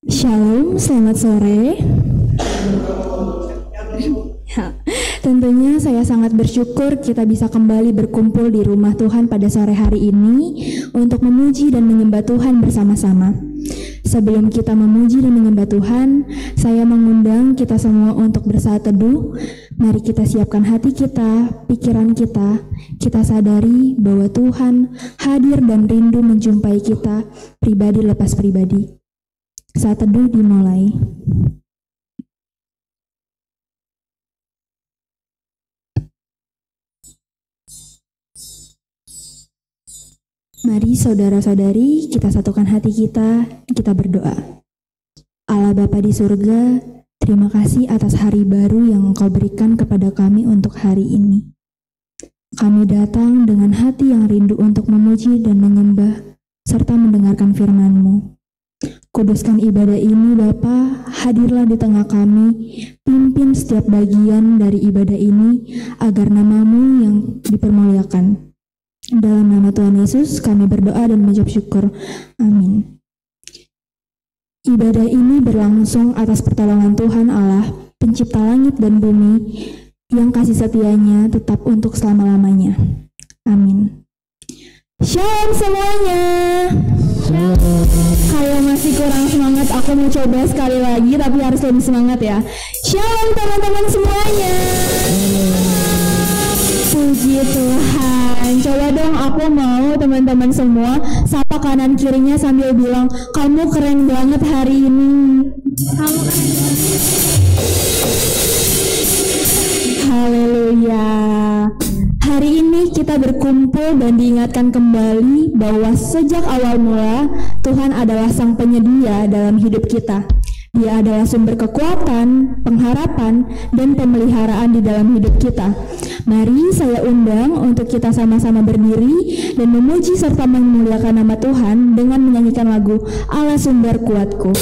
Shalom, selamat sore. Tentunya saya sangat bersyukur kita bisa kembali berkumpul di rumah Tuhan pada sore hari ini untuk memuji dan menyembah Tuhan bersama-sama. Sebelum kita memuji dan menyembah Tuhan, saya mengundang kita semua untuk bersaat teduh. Mari kita siapkan hati kita, pikiran kita. Kita sadari bahwa Tuhan hadir dan rindu menjumpai kita pribadi lepas pribadi. Saat teduh dimulai. Mari saudara-saudari, kita satukan hati kita berdoa. Allah Bapa di surga, terima kasih atas hari baru yang Engkau berikan kepada kami untuk hari ini. Kami datang dengan hati yang rindu untuk memuji dan menyembah, serta mendengarkan firman-Mu. Kuduskan ibadah ini Bapa, hadirlah di tengah kami, pimpin setiap bagian dari ibadah ini, agar nama-Mu yang dipermuliakan. Dalam nama Tuhan Yesus kami berdoa dan mengucap syukur. Amin. Ibadah ini berlangsung atas pertolongan Tuhan Allah, pencipta langit dan bumi, yang kasih setianya tetap untuk selama-lamanya. Amin. Shalom semuanya. Kalau masih kurang semangat, aku mau coba sekali lagi, tapi harus lebih semangat ya. Shalom teman-teman semuanya. Puji Tuhan. Coba dong aku mau teman-teman semua sapa kanan kirinya sambil bilang, kamu keren banget hari ini. Kamu keren banget. Haleluya. Hari ini kita berkumpul dan diingatkan kembali bahwa sejak awal mula Tuhan adalah Sang Penyedia dalam hidup kita. Dia adalah sumber kekuatan, pengharapan, dan pemeliharaan di dalam hidup kita. Mari saya undang untuk kita sama-sama berdiri dan memuji serta memuliakan nama Tuhan dengan menyanyikan lagu Allah Sumber Kuatku.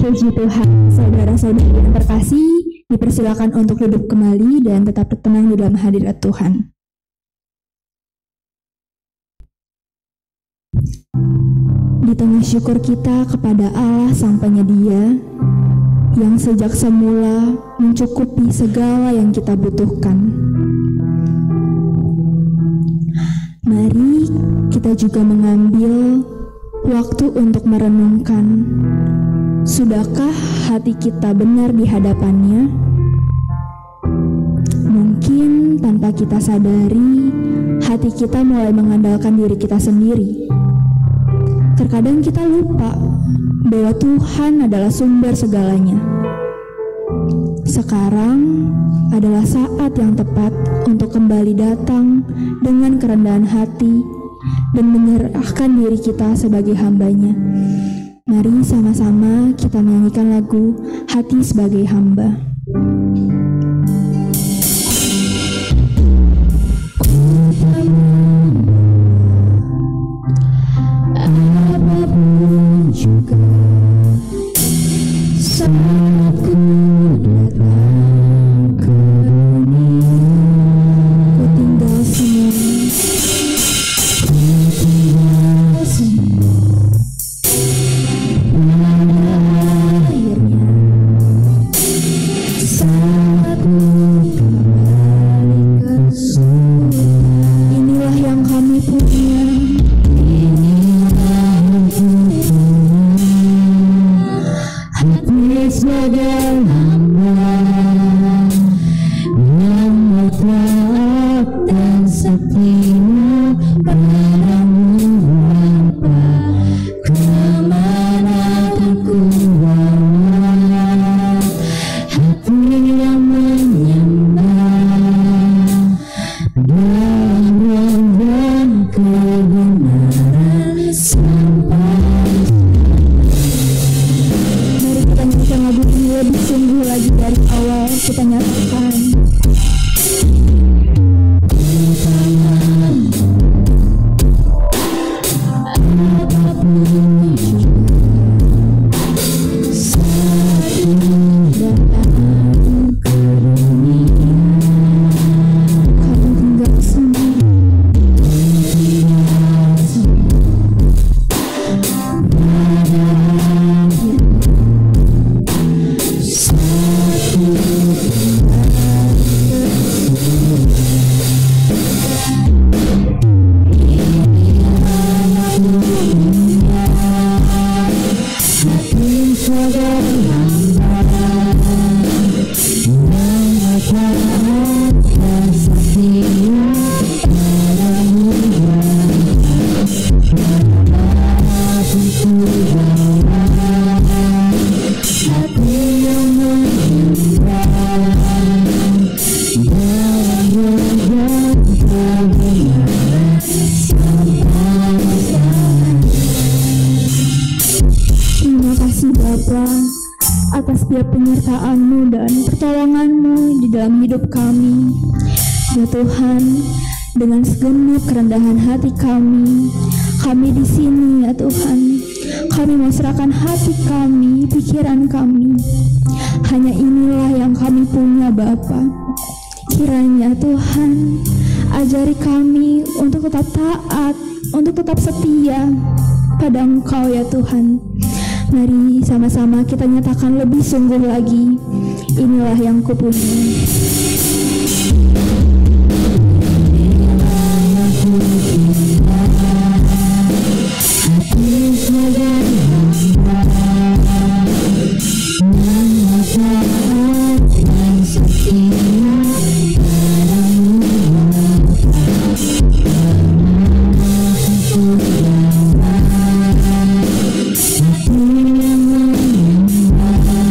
Puji Tuhan, saudara-saudari yang terkasih, dipersilakan untuk duduk kembali dan tetap tenang di dalam hadirat Tuhan. Di tengah syukur kita kepada Allah Sang Penyedia, yang sejak semula mencukupi segala yang kita butuhkan. Mari kita juga mengambil waktu untuk merenungkan, sudahkah hati kita benar di hadapannya? Mungkin tanpa kita sadari, hati kita mulai mengandalkan diri kita sendiri. Terkadang kita lupa bahwa Tuhan adalah sumber segalanya. Sekarang adalah saat yang tepat untuk kembali datang dengan kerendahan hati dan menyerahkan diri kita sebagai hamba-Nya. Mari sama-sama kita menyanyikan lagu Hati Sebagai Hamba. Apapun juga saat ku datang ke dunia, Ku tinggal semua akhirnya saat ku kembali ke surga. inilah yang kami punya. Inilah yang ku punya, hati sebagai hamba yang taat dan setia padamu Bapa. Kemana kan ku bawa hati yang menyembah dalam dan kebenaran sampai. Mari kita nyanyikan lagu ini lebih sungguh lagi dari awal. Kita nyatakan Apapun juga saat ku datang ke dunia, kami tinggal semua saat ku hati sebagai hamba yang taat dan setia padamu Bapa. Aku bawa hati yang menyembah dalam dan kebenaran sampai akhir. Terima kasih Bapa atas setiap penyertaan-Mu dan pertolongan-Mu di dalam hidup kami. Ya Tuhan, dengan segenap kerendahan hati kami di sini ya Tuhan. Kami mau serahkan hati kami, pikiran kami. Hanya inilah yang kami punya Bapa. Kiranya Tuhan, ajari kami untuk tetap taat, untuk tetap setia pada Engkau ya Tuhan. Mari sama-sama kita nyatakan lebih sungguh lagi, inilah yang kupunya. Hati sebagai hamba yang taat dan setia padamu Bapa. Kemana ku bawa hati yang menyembah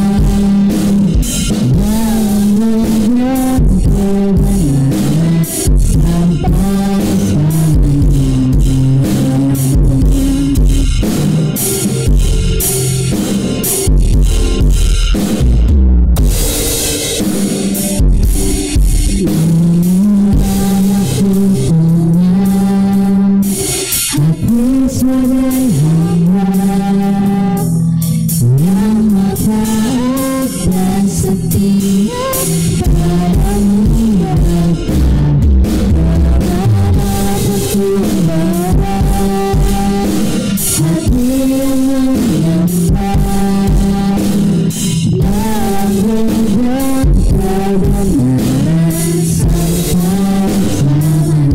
taat dan setia padamu Bapa. Betul berat hati yang menyembah dalam roda kebenaran sampai zaman.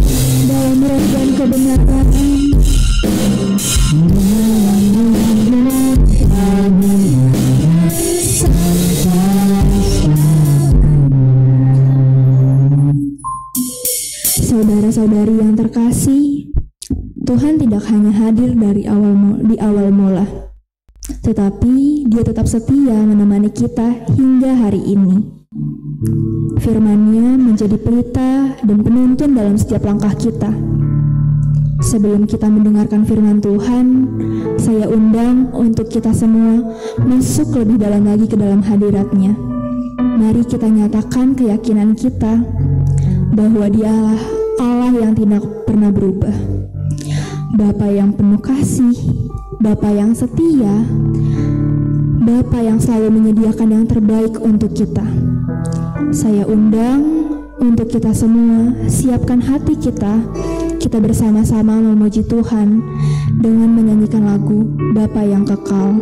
Dalam rangkaian kebenaran, saudara-saudari yang terkasih, Tuhan tidak hanya hadir di awal mula, tetapi Dia tetap setia menemani kita hingga hari ini. Firman-Nya menjadi pelita dan penuntun dalam setiap langkah kita. Sebelum kita mendengarkan firman Tuhan, saya undang untuk kita semua masuk lebih dalam lagi ke dalam hadirat-Nya. Mari kita nyatakan keyakinan kita bahwa Dialah Allah yang tidak pernah berubah, Bapa yang penuh kasih, Bapa yang setia, Bapa yang selalu menyediakan yang terbaik untuk kita. Saya undang untuk kita semua, siapkan hati kita bersama-sama memuji Tuhan dengan menyanyikan lagu Bapa yang Kekal.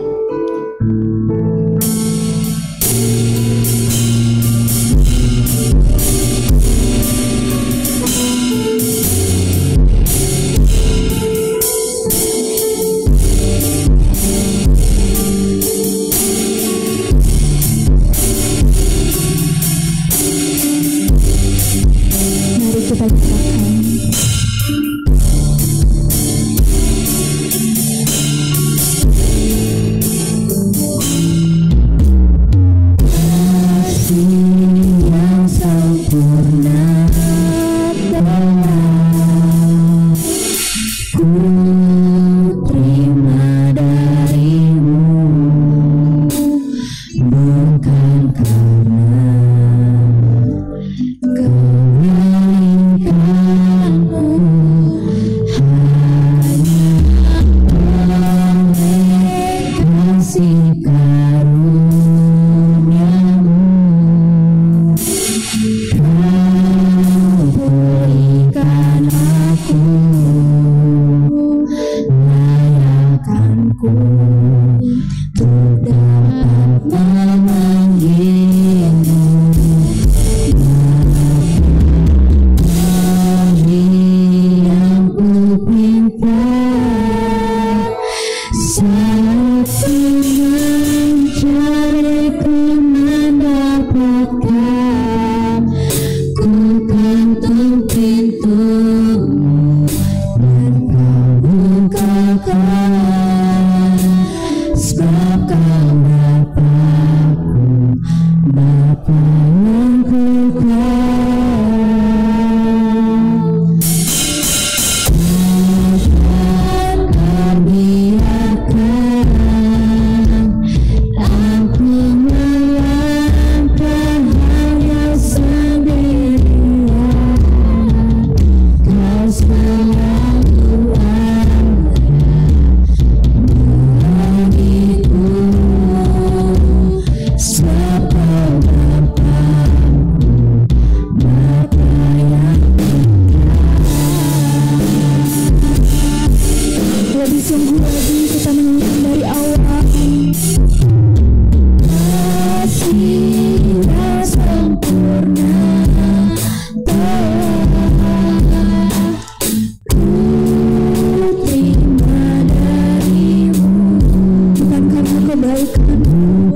Mari kita nyatakan.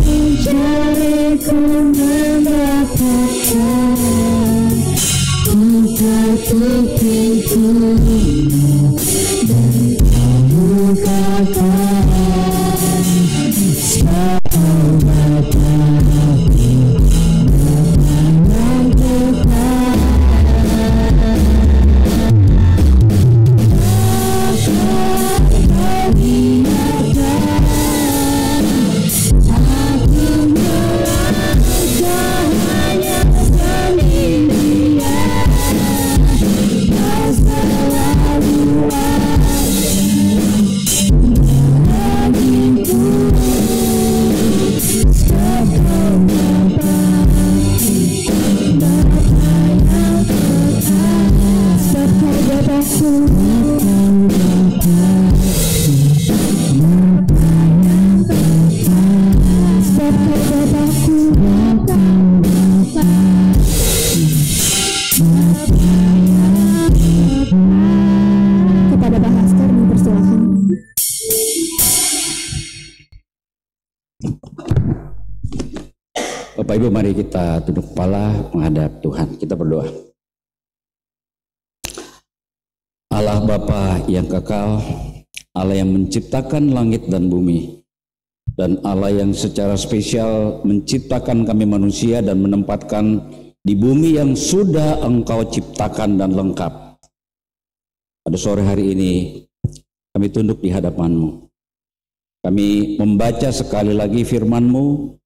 mencariku mendapatkan, ku ketuk pintumu dan kau bukakan. Kau Bapa-Ku, Bapa yang kekal. Kepada Pak Haskar dipersilakan. Bapak Ibu, mari kita tunduk kepala menghadap Tuhan. Kita berdoa. Allah Bapa yang kekal, Allah yang menciptakan langit dan bumi, dan Allah yang secara spesial menciptakan kami manusia dan menempatkan di bumi yang sudah Engkau ciptakan dan lengkap. Pada sore hari ini kami tunduk di hadapan-Mu. Kami membaca sekali lagi firman-Mu,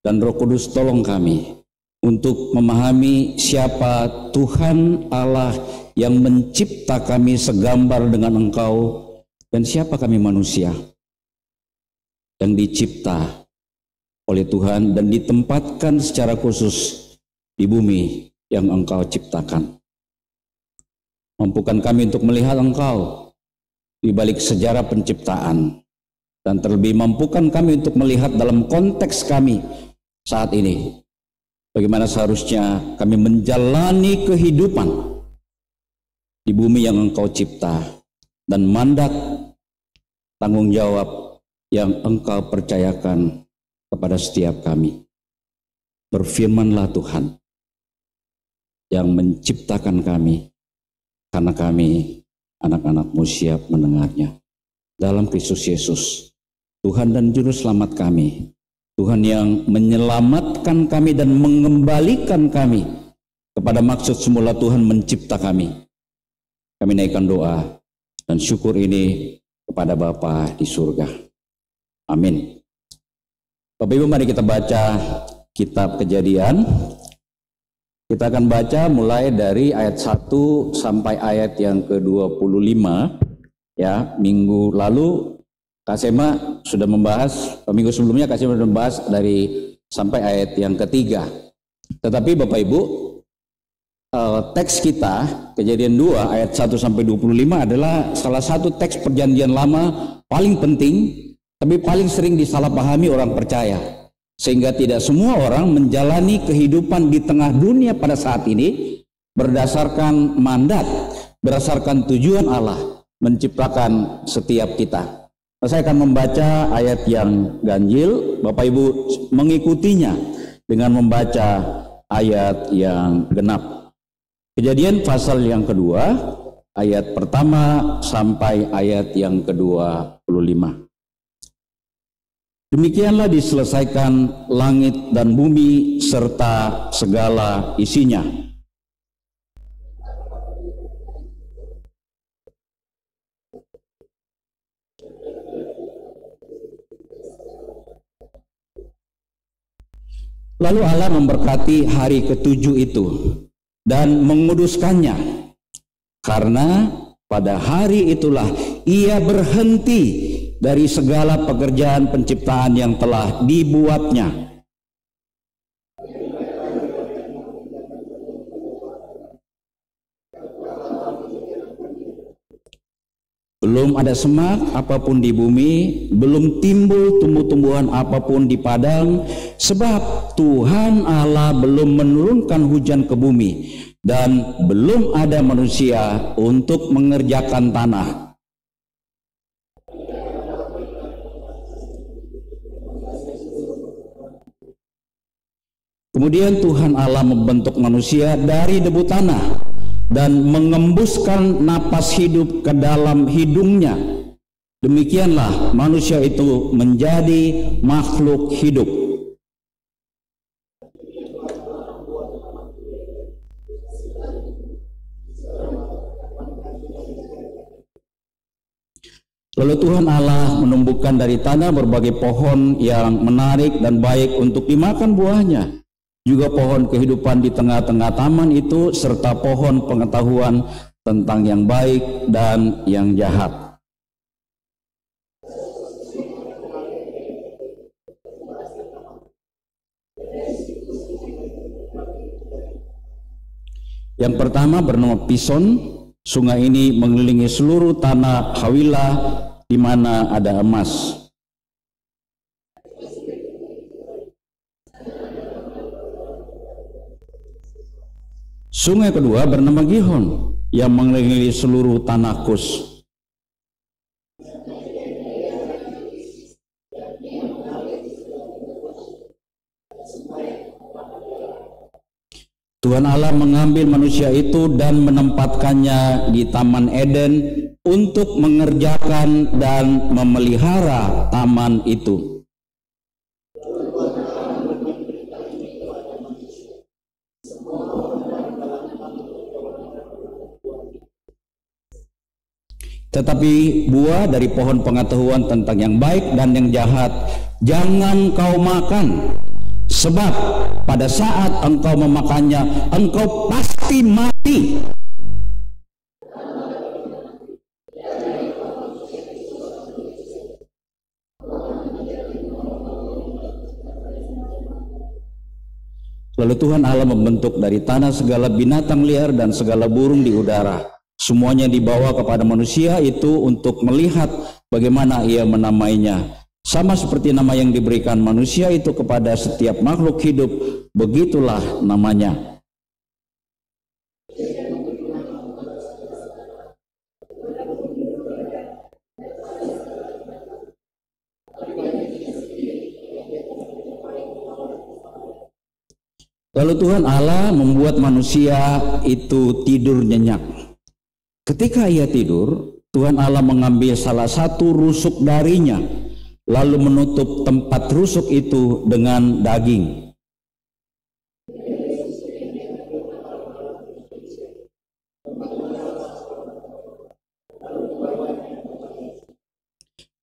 dan Roh Kudus tolong kami untuk memahami siapa Tuhan Allah yang mencipta kami segambar dengan Engkau, dan siapa kami manusia yang dicipta oleh Tuhan dan ditempatkan secara khusus di bumi yang Engkau ciptakan. Mampukan kami untuk melihat Engkau di balik sejarah penciptaan, dan terlebih mampukan kami untuk melihat dalam konteks kami saat ini, bagaimana seharusnya kami menjalani kehidupan di bumi yang Engkau cipta, dan mandat tanggung jawab yang Engkau percayakan kepada setiap kami. Berfirmanlah Tuhan yang menciptakan kami, karena kami anak-anak-Mu siap mendengarnya. Dalam Kristus Yesus, Tuhan dan Juru Selamat kami, Tuhan yang menyelamatkan kami dan mengembalikan kami kepada maksud semula Tuhan mencipta kami. Kami naikkan doa dan syukur ini kepada Bapa di surga. Amin. Bapak Ibu, mari kita baca kitab Kejadian. Kita akan baca mulai dari ayat 1 sampai ayat yang ke-25. Ya, minggu lalu Kak Sema sudah membahas, minggu sebelumnya Kak Sema sudah membahas dari sampai ayat yang ketiga. Tetapi Bapak Ibu, teks kita Kejadian 2 ayat 1 sampai 25 adalah salah satu teks perjanjian lama paling penting, tapi paling sering disalahpahami orang percaya. Sehingga tidak semua orang menjalani kehidupan di tengah dunia pada saat ini berdasarkan mandat, berdasarkan tujuan Allah menciptakan setiap kita. Saya akan membaca ayat yang ganjil, Bapak Ibu mengikutinya dengan membaca ayat yang genap. Kejadian pasal yang kedua, ayat pertama sampai ayat yang ke-25. Demikianlah diselesaikan langit dan bumi serta segala isinya. Lalu Allah memberkati hari ketujuh itu dan menguduskannya, karena pada hari itulah Ia berhenti dari segala pekerjaan penciptaan yang telah dibuatnya. Belum ada semak apapun di bumi, belum timbul tumbuh-tumbuhan apapun di padang, sebab Tuhan Allah belum menurunkan hujan ke bumi, dan belum ada manusia untuk mengerjakan tanah. Kemudian Tuhan Allah membentuk manusia dari debu tanah dan mengembuskan napas hidup ke dalam hidungnya. Demikianlah manusia itu menjadi makhluk hidup. Lalu Tuhan Allah menumbuhkan dari tanah berbagai pohon yang menarik dan baik untuk dimakan buahnya. Juga pohon kehidupan di tengah-tengah taman itu, serta pohon pengetahuan tentang yang baik dan yang jahat. Yang pertama bernama Pison. Sungai ini mengelilingi seluruh tanah Hawilah di mana ada emas. Sungai kedua bernama Gihon yang mengelilingi seluruh tanah Kus. Tuhan Allah mengambil manusia itu dan menempatkannya di Taman Eden untuk mengerjakan dan memelihara taman itu. Tetapi buah dari pohon pengetahuan tentang yang baik dan yang jahat jangan kau makan, sebab pada saat engkau memakannya engkau pasti mati. Lalu Tuhan Allah membentuk dari tanah segala binatang liar dan segala burung di udara. Semuanya dibawa kepada manusia itu untuk melihat bagaimana ia menamainya. Sama seperti nama yang diberikan manusia itu kepada setiap makhluk hidup, begitulah namanya. Lalu Tuhan Allah membuat manusia itu tidur nyenyak. Ketika ia tidur, Tuhan Allah mengambil salah satu rusuk darinya, lalu menutup tempat rusuk itu dengan daging.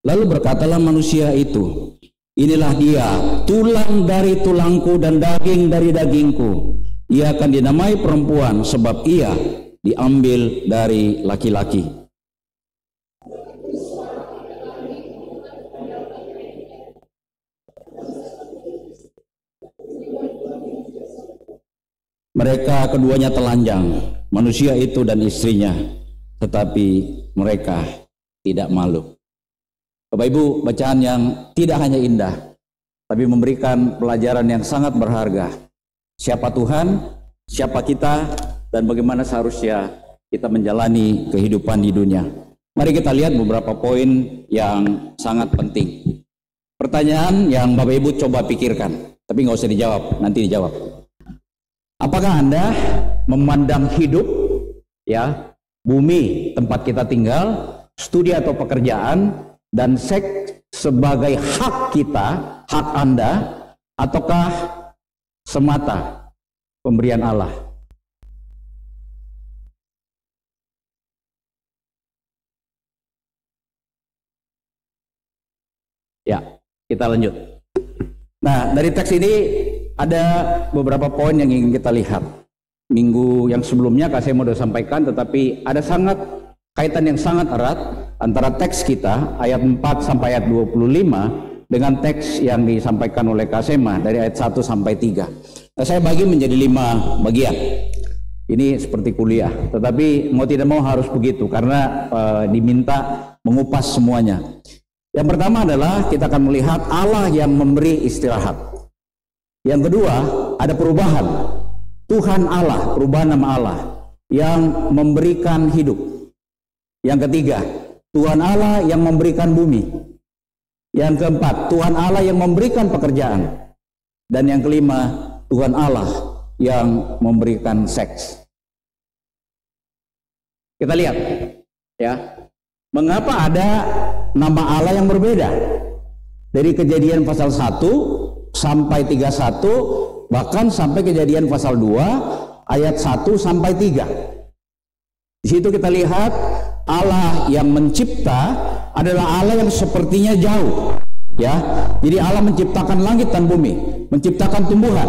Lalu berkatalah manusia itu, inilah dia, tulang dari tulangku dan daging dari dagingku. Ia akan dinamai perempuan sebab ia diambil dari laki-laki. Mereka keduanya telanjang, manusia itu dan istrinya, tetapi mereka tidak malu. Bapak Ibu, bacaan yang tidak hanya indah, tapi memberikan pelajaran yang sangat berharga. Siapa Tuhan, siapa kita, dan bagaimana seharusnya kita menjalani kehidupan di dunia. Mari kita lihat beberapa poin yang sangat penting. Pertanyaan yang Bapak Ibu coba pikirkan, tapi nggak usah dijawab, nanti dijawab. Apakah Anda memandang hidup, ya, bumi tempat kita tinggal, studi atau pekerjaan, dan seks sebagai hak kita, hak Anda, ataukah semata pemberian Allah? Ya, kita lanjut. Nah, dari teks ini ada beberapa poin yang ingin kita lihat. Minggu yang sebelumnya Kak Sema sudah sampaikan, tetapi ada kaitan yang sangat erat antara teks kita ayat 4 sampai ayat 25 dengan teks yang disampaikan oleh Kak Sema dari ayat 1 sampai 3. Nah, saya bagi menjadi 5 bagian. Ini seperti kuliah, tetapi mau tidak mau harus begitu karena diminta mengupas semuanya. Yang pertama adalah kita akan melihat Allah yang memberi istirahat. Yang kedua, ada perubahan. Tuhan Allah, perubahan nama Allah yang memberikan hidup. Yang ketiga, Tuhan Allah yang memberikan bumi. Yang keempat, Tuhan Allah yang memberikan pekerjaan. Dan yang kelima, Tuhan Allah yang memberikan seks. Kita lihat ya, mengapa ada nama Allah yang berbeda dari Kejadian pasal 1 sampai 31, bahkan sampai Kejadian pasal 2 ayat 1 sampai 3. Di situ kita lihat Allah yang mencipta adalah Allah yang sepertinya jauh, ya. Jadi Allah menciptakan langit dan bumi, menciptakan tumbuhan,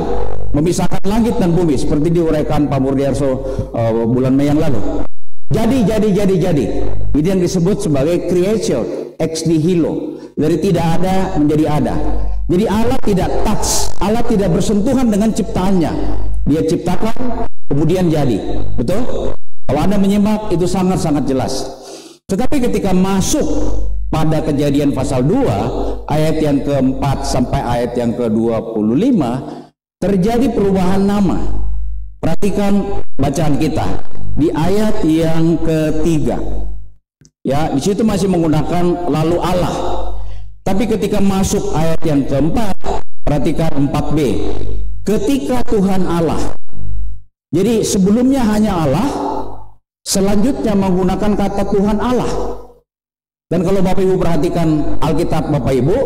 memisahkan langit dan bumi, seperti diuraikan Pak Murdiarso bulan Mei yang lalu. Jadi. Ini yang disebut sebagai creation ex nihilo, dari tidak ada menjadi ada. Jadi Allah tidak touch, Allah tidak bersentuhan dengan ciptaannya. Dia ciptakan, kemudian jadi. Betul? Kalau Anda menyimak itu sangat-sangat jelas. Tetapi ketika masuk pada Kejadian pasal 2 ayat yang keempat sampai ayat yang ke-25, terjadi perubahan nama. Perhatikan bacaan kita di ayat yang ketiga. Ya, di situ masih menggunakan lalu Allah. Tapi ketika masuk ayat yang keempat, perhatikan 4b. Ketika Tuhan Allah. Jadi sebelumnya hanya Allah, selanjutnya menggunakan kata Tuhan Allah. Dan kalau Bapak Ibu perhatikan Alkitab Bapak Ibu,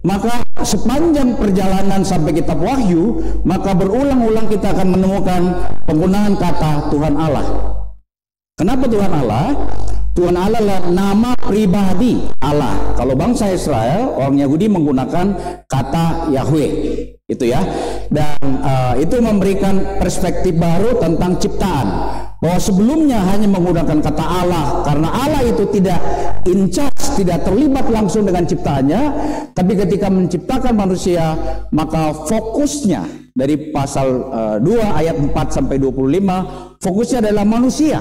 maka sepanjang perjalanan sampai kitab Wahyu, maka berulang-ulang kita akan menemukan penggunaan kata Tuhan Allah. Kenapa Tuhan Allah? Tuhan Allah adalah nama pribadi Allah. Kalau bangsa Israel, orang Yahudi menggunakan kata Yahweh, itu ya. Dan itu memberikan perspektif baru tentang ciptaan. Bahwa sebelumnya hanya menggunakan kata Allah, karena Allah itu tidak in charge, tidak terlibat langsung dengan ciptaannya. Tapi ketika menciptakan manusia, maka fokusnya dari pasal 2 ayat 4 sampai 25, fokusnya adalah manusia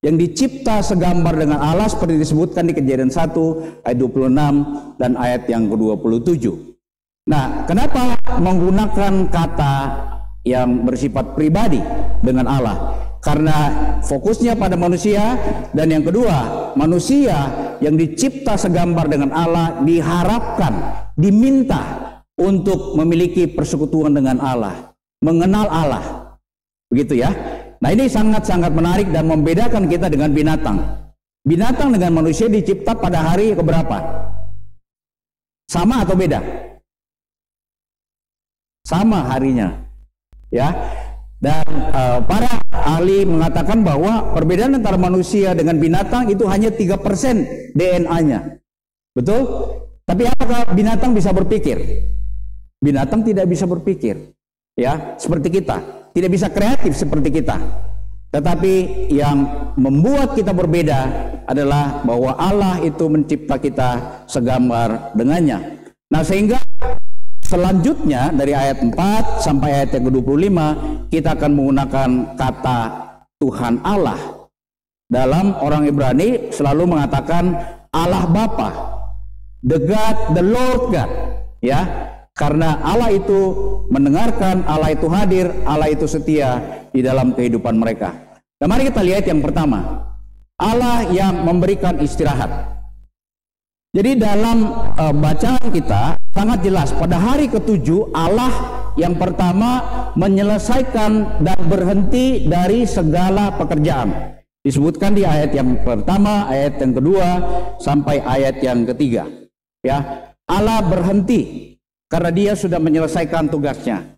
yang dicipta segambar dengan Allah, seperti disebutkan di Kejadian 1 ayat 26 dan ayat yang ke-27. Nah, kenapa menggunakan kata yang bersifat pribadi dengan Allah? Karena fokusnya pada manusia, dan yang kedua, manusia yang dicipta segambar dengan Allah diharapkan, diminta untuk memiliki persekutuan dengan Allah, mengenal Allah. Begitu ya. Nah, ini sangat-sangat menarik dan membedakan kita dengan binatang. Binatang dengan manusia dicipta pada hari keberapa? Sama atau beda? Sama harinya. Ya. Dan para ahli mengatakan bahwa perbedaan antara manusia dengan binatang itu hanya 3% DNA-nya. Betul? Tapi apakah binatang bisa berpikir? Binatang tidak bisa berpikir. Ya, seperti kita. Tidak bisa kreatif seperti kita. Tetapi yang membuat kita berbeda adalah bahwa Allah itu mencipta kita segambar dengannya. Nah, sehingga selanjutnya dari ayat 4 sampai ayat yang ke-25 kita akan menggunakan kata Tuhan Allah. Dalam orang Ibrani selalu mengatakan Allah Bapa, the God, the Lord God, ya. Karena Allah itu mendengarkan, Allah itu hadir, Allah itu setia di dalam kehidupan mereka. Nah, mari kita lihat yang pertama, Allah yang memberikan istirahat. Jadi dalam bacaan kita sangat jelas, pada hari ke-7 Allah yang pertama menyelesaikan dan berhenti dari segala pekerjaan. Disebutkan di ayat yang pertama, ayat yang kedua, sampai ayat yang ketiga. Ya, Allah berhenti karena dia sudah menyelesaikan tugasnya.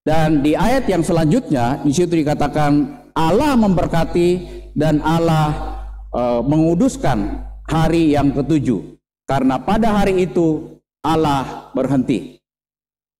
Dan di ayat yang selanjutnya, di situ dikatakan Allah memberkati dan Allah menguduskan hari yang ke-7. Karena pada hari itu Allah berhenti.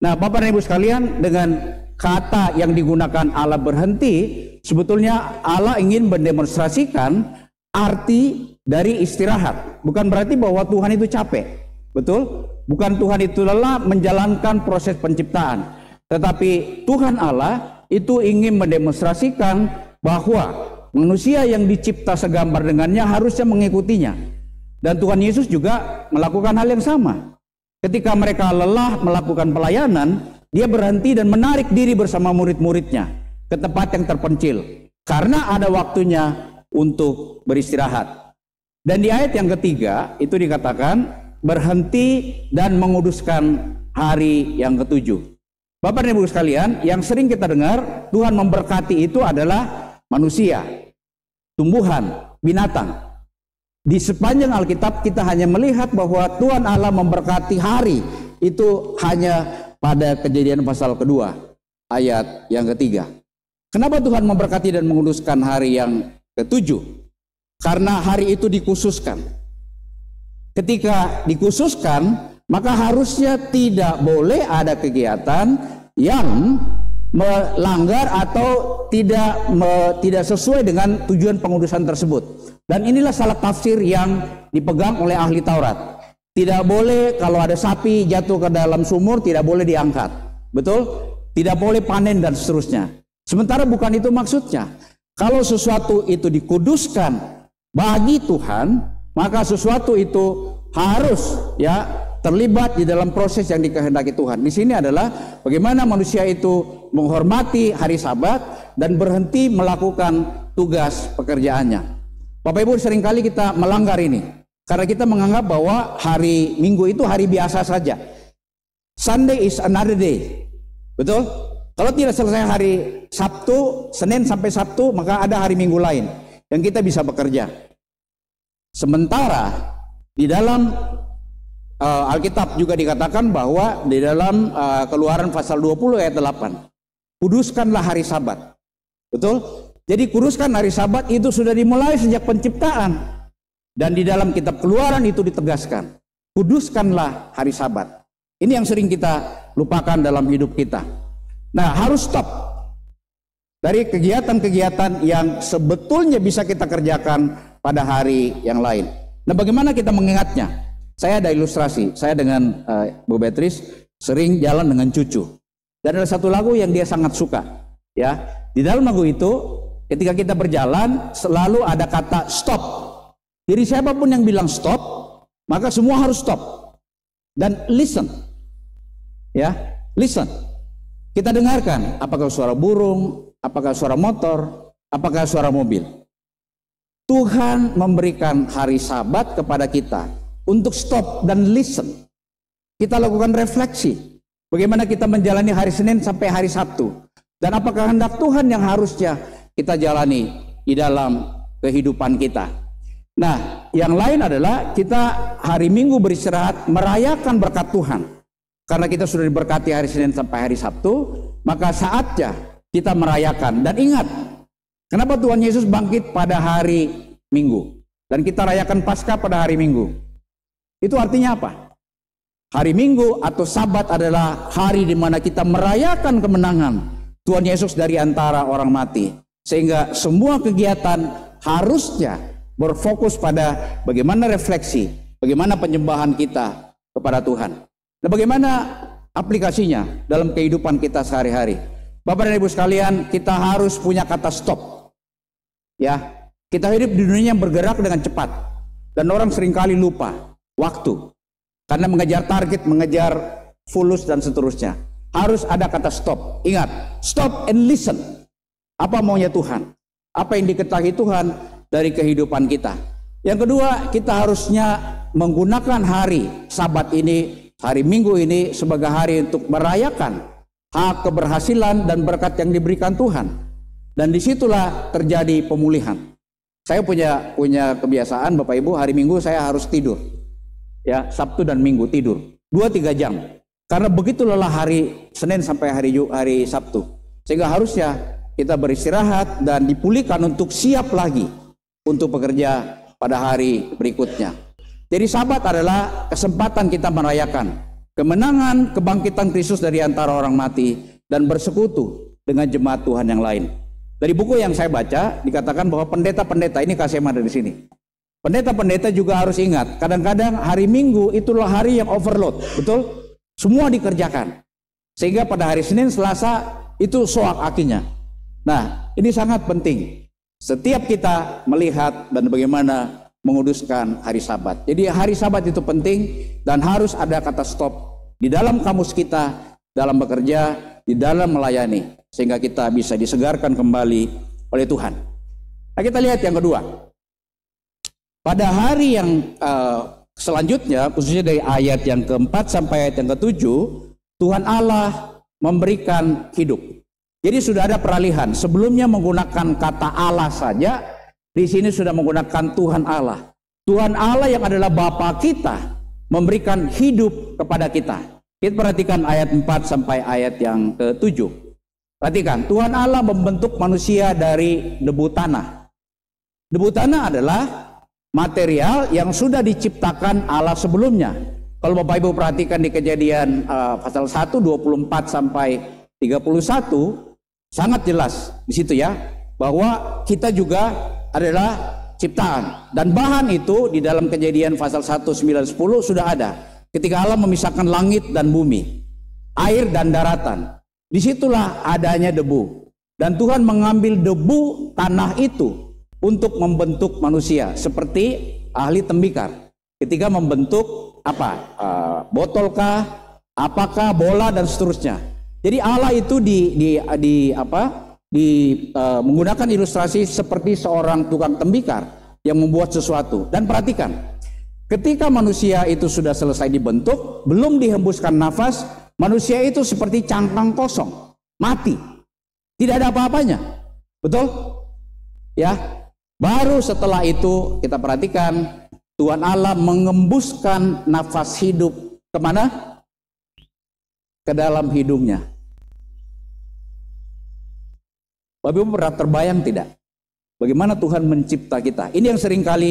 Nah, Bapak dan Ibu sekalian, dengan kata yang digunakan Allah berhenti, sebetulnya Allah ingin mendemonstrasikan arti dari istirahat. Bukan berarti bahwa Tuhan itu capek. Betul? Bukan Tuhan itu lelah menjalankan proses penciptaan, tetapi Tuhan Allah itu ingin mendemonstrasikan bahwa manusia yang dicipta segambar dengannya harusnya mengikutinya. Dan Tuhan Yesus juga melakukan hal yang sama. Ketika mereka lelah melakukan pelayanan, dia berhenti dan menarik diri bersama murid-muridnya ke tempat yang terpencil, karena ada waktunya untuk beristirahat. Dan di ayat yang ketiga itu dikatakan berhenti dan menguduskan hari yang ke-7. Bapak dan Ibu sekalian, yang sering kita dengar Tuhan memberkati itu adalah manusia, tumbuhan, binatang. Di sepanjang Alkitab kita hanya melihat bahwa Tuhan Allah memberkati hari itu hanya pada Kejadian pasal kedua ayat yang ketiga. Kenapa Tuhan memberkati dan menguduskan hari yang ketujuh? Karena hari itu dikhususkan. Ketika dikhususkan, maka harusnya tidak boleh ada kegiatan yang melanggar atau tidak sesuai dengan tujuan pengudusan tersebut. Dan inilah salah tafsir yang dipegang oleh ahli Taurat. Tidak boleh kalau ada sapi jatuh ke dalam sumur, tidak boleh diangkat. Betul? Tidak boleh panen dan seterusnya. Sementara bukan itu maksudnya. Kalau sesuatu itu dikuduskan bagi Tuhan, maka sesuatu itu harus terlibat di dalam proses yang dikehendaki Tuhan. Di sini adalah bagaimana manusia itu menghormati hari Sabat dan berhenti melakukan tugas pekerjaannya. Bapak Ibu, seringkali kita melanggar ini karena kita menganggap bahwa hari Minggu itu hari biasa saja. Sunday is another day. Betul? Kalau tidak selesai hari Sabtu, Senin sampai Sabtu, maka ada hari Minggu lain yang kita bisa bekerja. Sementara di dalam Alkitab juga dikatakan bahwa di dalam Keluaran pasal 20 ayat 8, kuduskanlah hari Sabat. Betul? Jadi kuduskan hari Sabat itu sudah dimulai sejak penciptaan. Dan di dalam kitab Keluaran itu ditegaskan, kuduskanlah hari Sabat. Ini yang sering kita lupakan dalam hidup kita. Nah, harus stop dari kegiatan-kegiatan yang sebetulnya bisa kita kerjakan pada hari yang lain. Nah, bagaimana kita mengingatnya? Saya ada ilustrasi. Saya dengan Bu Beatrice sering jalan dengan cucu. Dan ada satu lagu yang dia sangat suka. Ya, di dalam lagu itu ketika kita berjalan selalu ada kata stop. Jadi siapapun yang bilang stop, maka semua harus stop dan listen. Ya, listen. Kita dengarkan apakah suara burung, apakah suara motor, apakah suara mobil. Tuhan memberikan hari Sabat kepada kita untuk stop dan listen. Kita lakukan refleksi. Bagaimana kita menjalani hari Senin sampai hari Sabtu. Dan apakah kehendak Tuhan yang harusnya kita jalani di dalam kehidupan kita. Nah, yang lain adalah kita hari Minggu beristirahat merayakan berkat Tuhan. Karena kita sudah diberkati hari Senin sampai hari Sabtu, maka saatnya kita merayakan. Dan ingat, kenapa Tuhan Yesus bangkit pada hari Minggu dan kita rayakan Paskah pada hari Minggu? Itu artinya apa? Hari Minggu atau Sabat adalah hari di mana kita merayakan kemenangan Tuhan Yesus dari antara orang mati. Sehingga semua kegiatan harusnya berfokus pada bagaimana refleksi, bagaimana penyembahan kita kepada Tuhan. Nah, bagaimana aplikasinya dalam kehidupan kita sehari-hari? Bapak dan Ibu sekalian, kita harus punya kata stop. Ya, kita hidup di dunia yang bergerak dengan cepat. Dan orang seringkali lupa waktu. Karena mengejar target, mengejar fulus dan seterusnya. Harus ada kata stop. Ingat, stop and listen. Apa maunya Tuhan? Apa yang diketahui Tuhan dari kehidupan kita? Yang kedua, kita harusnya menggunakan hari Sabat ini, hari Minggu ini sebagai hari untuk merayakan hak keberhasilan dan berkat yang diberikan Tuhan. Dan disitulah terjadi pemulihan. Saya punya kebiasaan, Bapak Ibu, hari Minggu saya harus tidur. Ya, Sabtu dan Minggu tidur 2-3 jam. Karena begitu lelah hari Senin sampai hari Sabtu. Sehingga harusnya kita beristirahat dan dipulihkan untuk siap lagi untuk bekerja pada hari berikutnya. Jadi Sabat adalah kesempatan kita merayakan kemenangan kebangkitan Kristus dari antara orang mati dan bersekutu dengan jemaat Tuhan yang lain. Dari buku yang saya baca dikatakan bahwa pendeta-pendeta, ini kasih ada di sini. Pendeta-pendeta juga harus ingat, kadang-kadang hari Minggu itulah hari yang overload, betul? Semua dikerjakan. Sehingga pada hari Senin, Selasa itu soak akhirnya. Nah, ini sangat penting. Setiap kita melihat dan bagaimana menguduskan hari Sabat. Jadi hari Sabat itu penting dan harus ada kata stop di dalam kamus kita, dalam bekerja, di dalam melayani. Sehingga kita bisa disegarkan kembali oleh Tuhan. Nah, kita lihat yang kedua. Pada hari yang selanjutnya, khususnya dari ayat yang keempat sampai ayat yang ketujuh, Tuhan Allah memberikan hidup. Jadi sudah ada peralihan. Sebelumnya menggunakan kata Allah saja, di sini sudah menggunakan Tuhan Allah. Tuhan Allah yang adalah Bapa kita memberikan hidup kepada kita. Kita perhatikan ayat 4 sampai ayat yang ke-7. Perhatikan, Tuhan Allah membentuk manusia dari debu tanah. Debu tanah adalah material yang sudah diciptakan Allah sebelumnya. Kalau Bapak Ibu perhatikan di Kejadian pasal 1 24 sampai 31, sangat jelas di situ ya, bahwa kita juga adalah ciptaan. Dan bahan itu di dalam Kejadian pasal 1 9 10 sudah ada. Ketika Allah memisahkan langit dan bumi, air dan daratan, disitulah adanya debu. Dan Tuhan mengambil debu tanah itu untuk membentuk manusia seperti ahli tembikar. Ketika membentuk botolkah, apakah, bola dan seterusnya. Jadi Allah itu menggunakan ilustrasi seperti seorang tukang tembikar yang membuat sesuatu. Dan perhatikan, ketika manusia itu sudah selesai dibentuk, belum dihembuskan nafas, manusia itu seperti cangkang kosong, mati, tidak ada apa-apanya. Betul? Ya. Baru setelah itu kita perhatikan, Tuhan Allah mengembuskan nafas hidup kemana? Ke dalam hidungnya. Bapak Ibu pernah terbayang tidak? Bagaimana Tuhan mencipta kita? Ini yang seringkali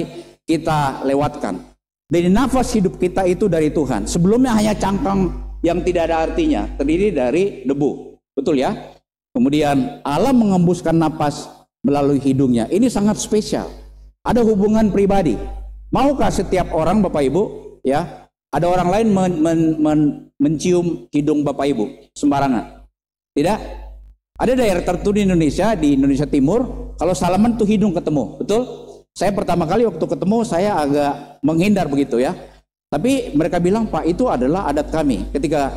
kita lewatkan. Dari nafas hidup kita itu dari Tuhan. Sebelumnya hanya cangkang yang tidak ada artinya, terdiri dari debu. Betul ya? Kemudian Allah mengembuskan nafas melalui hidungnya. Ini sangat spesial. Ada hubungan pribadi. Maukah setiap orang Bapak Ibu, ya, ada orang lain mencium hidung Bapak Ibu sembarangan? Tidak? Ada daerah tertentu di Indonesia Timur, kalau salaman tuh hidung ketemu, betul? Saya pertama kali waktu ketemu saya agak menghindar begitu ya. Tapi mereka bilang, Pak, itu adalah adat kami. Ketika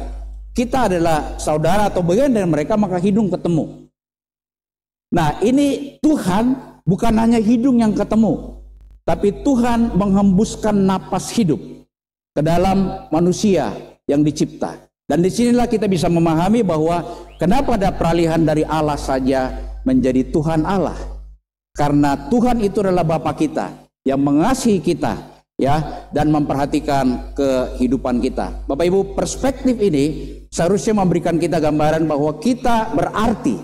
kita adalah saudara atau bagian dari mereka, maka hidung ketemu. Nah, ini Tuhan bukan hanya hidung yang ketemu, tapi Tuhan menghembuskan napas hidup ke dalam manusia yang dicipta. Dan disinilah kita bisa memahami bahwa kenapa ada peralihan dari Allah saja menjadi Tuhan Allah. Karena Tuhan itu adalah Bapa kita yang mengasihi kita, ya, dan memperhatikan kehidupan kita. Bapak Ibu, perspektif ini seharusnya memberikan kita gambaran bahwa kita berarti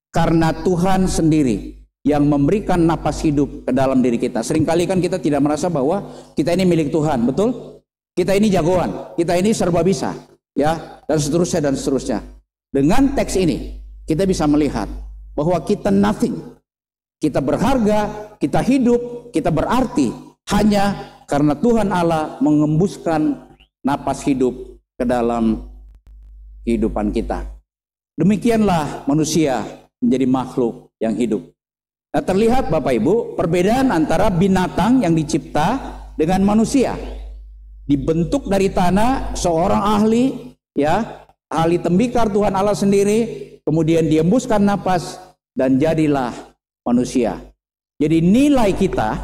karena Tuhan sendiri yang memberikan napas hidup ke dalam diri kita. Seringkali kan kita tidak merasa bahwa kita ini milik Tuhan, betul? Kita ini jagoan, kita ini serba bisa, ya, dan seterusnya dan seterusnya. Dengan teks ini kita bisa melihat bahwa kita nothing, kita berharga, kita hidup, kita berarti hanya karena Tuhan Allah mengembuskan napas hidup ke dalam kehidupan kita. Demikianlah manusia menjadi makhluk yang hidup. Nah, terlihat Bapak Ibu perbedaan antara binatang yang dicipta dengan manusia. Dibentuk dari tanah seorang ahli, ya, ahli tembikar Tuhan Allah sendiri, kemudian diembuskan napas dan jadilah manusia. Jadi nilai kita,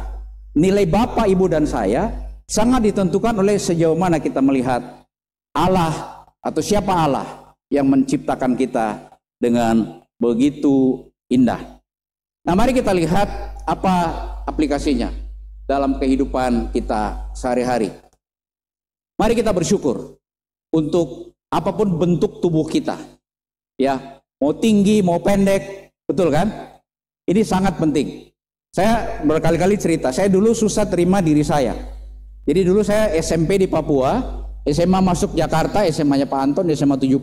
nilai Bapak, Ibu dan saya sangat ditentukan oleh sejauh mana kita melihat Allah atau siapa Allah yang menciptakan kita dengan begitu indah. Nah, mari kita lihat apa aplikasinya dalam kehidupan kita sehari-hari. Mari kita bersyukur untuk apapun bentuk tubuh kita, ya, mau tinggi mau pendek, betul kan? Ini sangat penting. Saya berkali-kali cerita, saya dulu susah terima diri saya. Jadi dulu saya SMP di Papua, SMA masuk Jakarta, SMA-nya Pak Anton, SMA 70.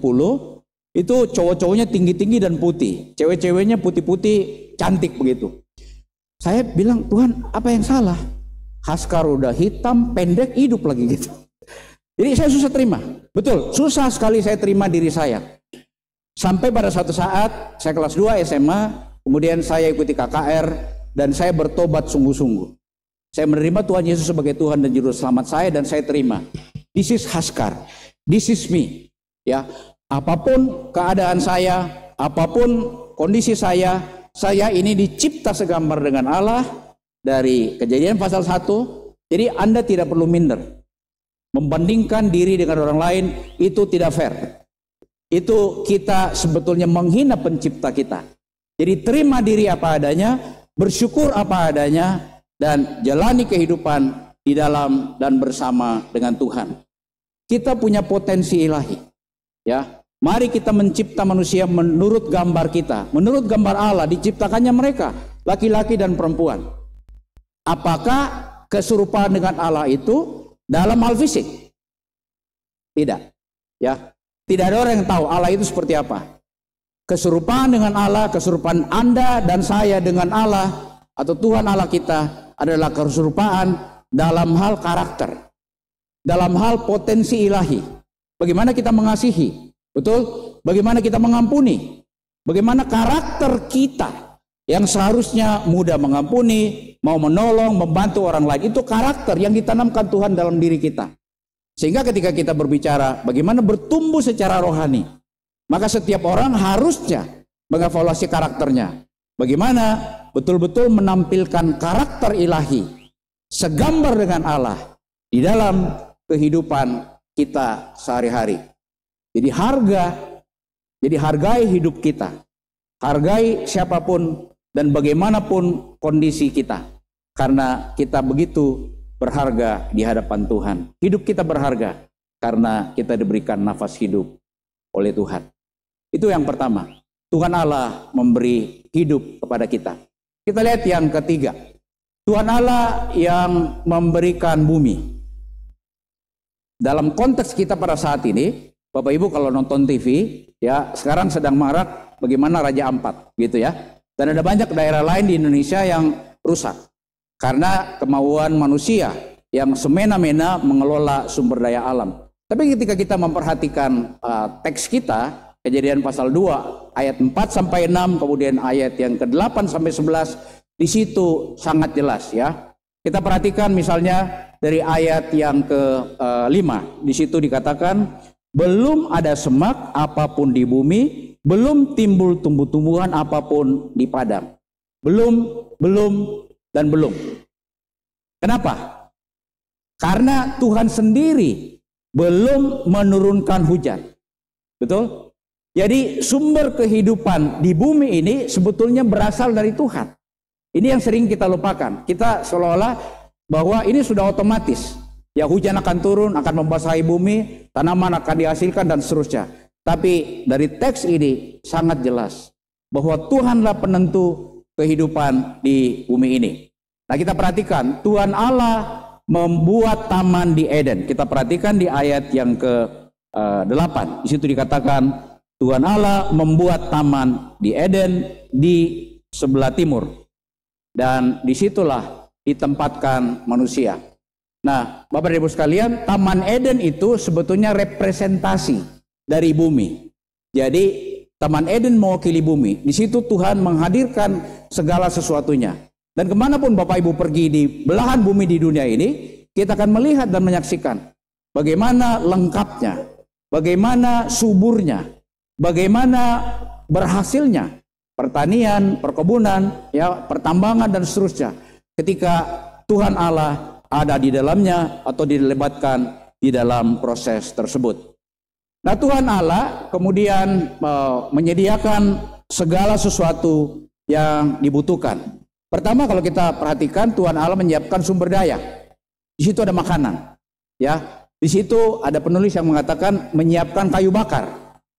Itu cowok-cowoknya tinggi-tinggi dan putih, cewek-ceweknya putih-putih cantik begitu. Saya bilang, Tuhan, apa yang salah? Haskar udah hitam, pendek, hidup lagi gitu. Jadi saya susah terima, betul, susah sekali saya terima diri saya. Sampai pada suatu saat saya kelas 2 SMA, kemudian saya ikuti KKR dan saya bertobat sungguh-sungguh. Saya menerima Tuhan Yesus sebagai Tuhan dan Juru Selamat saya, dan saya terima. This is Haskar, this is me, ya. Apapun keadaan saya, apapun kondisi saya ini dicipta segambar dengan Allah dari Kejadian pasal 1. Jadi Anda tidak perlu minder. Membandingkan diri dengan orang lain itu tidak fair. itu kita sebetulnya menghina pencipta kita. Jadi terima diri apa adanya, bersyukur apa adanya, dan jalani kehidupan di dalam dan bersama dengan Tuhan. Kita punya potensi ilahi, ya. Mari kita mencipta manusia menurut gambar kita, menurut gambar Allah. Diciptakannya mereka, laki-laki dan perempuan. Apakah keserupaan dengan Allah itu dalam hal fisik? Tidak, ya. Tidak ada orang yang tahu Allah itu seperti apa. Keserupaan dengan Allah, keserupaan Anda dan saya dengan Allah atau Tuhan Allah kita adalah keserupaan dalam hal karakter, dalam hal potensi ilahi. Bagaimana kita mengasihi, betul? Bagaimana kita mengampuni, bagaimana karakter kita yang seharusnya mudah mengampuni, mau menolong, membantu orang lain, itu karakter yang ditanamkan Tuhan dalam diri kita. Sehingga ketika kita berbicara bagaimana bertumbuh secara rohani, maka setiap orang harusnya mengevaluasi karakternya. Bagaimana betul-betul menampilkan karakter ilahi segambar dengan Allah di dalam kehidupan kita sehari-hari. Jadi hargai hidup kita, hargai siapapun dan bagaimanapun kondisi kita, karena kita begitu berharga di hadapan Tuhan. Hidup kita berharga karena kita diberikan nafas hidup oleh Tuhan. Itu yang pertama. Tuhan Allah memberi hidup kepada kita. Kita lihat yang ketiga. Tuhan Allah yang memberikan bumi. Dalam konteks kita pada saat ini, Bapak Ibu kalau nonton TV, ya sekarang sedang marak bagaimana Raja Ampat, gitu ya. Dan ada banyak daerah lain di Indonesia yang rusak karena kemauan manusia yang semena-mena mengelola sumber daya alam. Tapi ketika kita memperhatikan teks kita, Kejadian pasal 2 ayat 4 sampai 6, kemudian ayat yang ke-8 sampai 11, di situ sangat jelas ya. Kita perhatikan misalnya dari ayat yang ke-5, di situ dikatakan belum ada semak apapun di bumi, belum timbul tumbuh-tumbuhan apapun di padang. Belum dan belum. Kenapa? Karena Tuhan sendiri belum menurunkan hujan. Betul? Jadi sumber kehidupan di bumi ini sebetulnya berasal dari Tuhan. Ini yang sering kita lupakan. Kita seolah-olah bahwa ini sudah otomatis. Ya hujan akan turun, akan membasahi bumi, tanaman akan dihasilkan dan seterusnya. Tapi dari teks ini sangat jelas bahwa Tuhanlah penentu kehidupan di bumi ini. Nah kita perhatikan, Tuhan Allah membuat taman di Eden. Kita perhatikan di ayat yang ke-8. Di situ dikatakan Tuhan Allah membuat taman di Eden di sebelah timur. Dan disitulah ditempatkan manusia. Nah, Bapak dan Ibu sekalian, Taman Eden itu sebetulnya representasi dari bumi. Jadi, Taman Eden mewakili bumi. Di situ Tuhan menghadirkan segala sesuatunya. Dan kemanapun Bapak Ibu pergi di belahan bumi di dunia ini, kita akan melihat dan menyaksikan bagaimana lengkapnya, bagaimana suburnya, bagaimana berhasilnya pertanian, perkebunan, ya, pertambangan dan seterusnya. Ketika Tuhan Allah ada di dalamnya atau dilibatkan di dalam proses tersebut. Nah, Tuhan Allah kemudian menyediakan segala sesuatu yang dibutuhkan. Pertama, kalau kita perhatikan, Tuhan Allah menyiapkan sumber daya. Di situ ada makanan, ya. Di situ ada penulis yang mengatakan menyiapkan kayu bakar,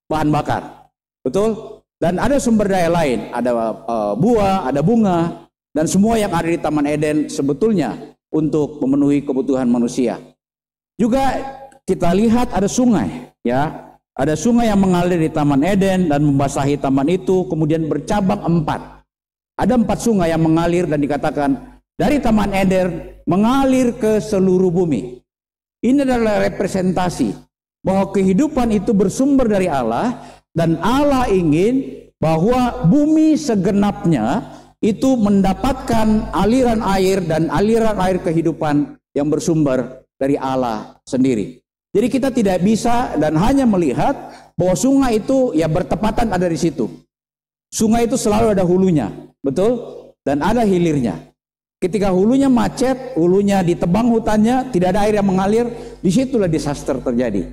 bahan bakar, betul. Dan ada sumber daya lain, ada buah, ada bunga, dan semua yang ada di Taman Eden sebetulnya untuk memenuhi kebutuhan manusia. Juga kita lihat ada sungai, ya, ada sungai yang mengalir di Taman Eden dan membasahi taman itu, kemudian bercabang 4. Ada 4 sungai yang mengalir dan dikatakan dari Taman Eden mengalir ke seluruh bumi. Ini adalah representasi bahwa kehidupan itu bersumber dari Allah, dan Allah ingin bahwa bumi segenapnya itu mendapatkan aliran air dan aliran air kehidupan yang bersumber dari Allah sendiri. Jadi kita tidak bisa dan hanya melihat bahwa sungai itu ya bertepatan ada di situ. Sungai itu selalu ada hulunya, betul? Dan ada hilirnya. Ketika hulunya macet, hulunya ditebang hutannya, tidak ada air yang mengalir, disitulah disaster terjadi.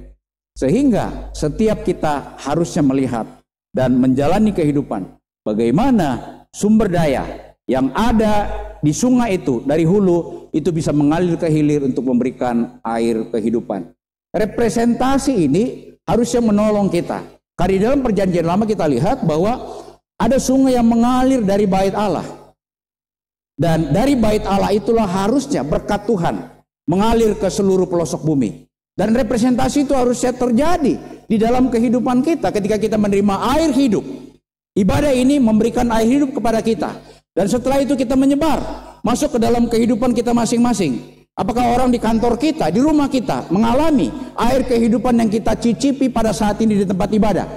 Sehingga setiap kita harusnya melihat dan menjalani kehidupan bagaimana sumber daya yang ada di sungai itu dari hulu itu bisa mengalir ke hilir untuk memberikan air kehidupan. Representasi ini harusnya menolong kita. Karena di dalam perjanjian lama kita lihat bahwa ada sungai yang mengalir dari bait Allah. Dan dari bait Allah itulah harusnya berkat Tuhan mengalir ke seluruh pelosok bumi. Dan representasi itu harusnya terjadi di dalam kehidupan kita ketika kita menerima air hidup. Ibadah ini memberikan air hidup kepada kita. Dan setelah itu kita menyebar masuk ke dalam kehidupan kita masing-masing. Apakah orang di kantor kita, di rumah kita mengalami air kehidupan yang kita cicipi pada saat ini di tempat ibadah?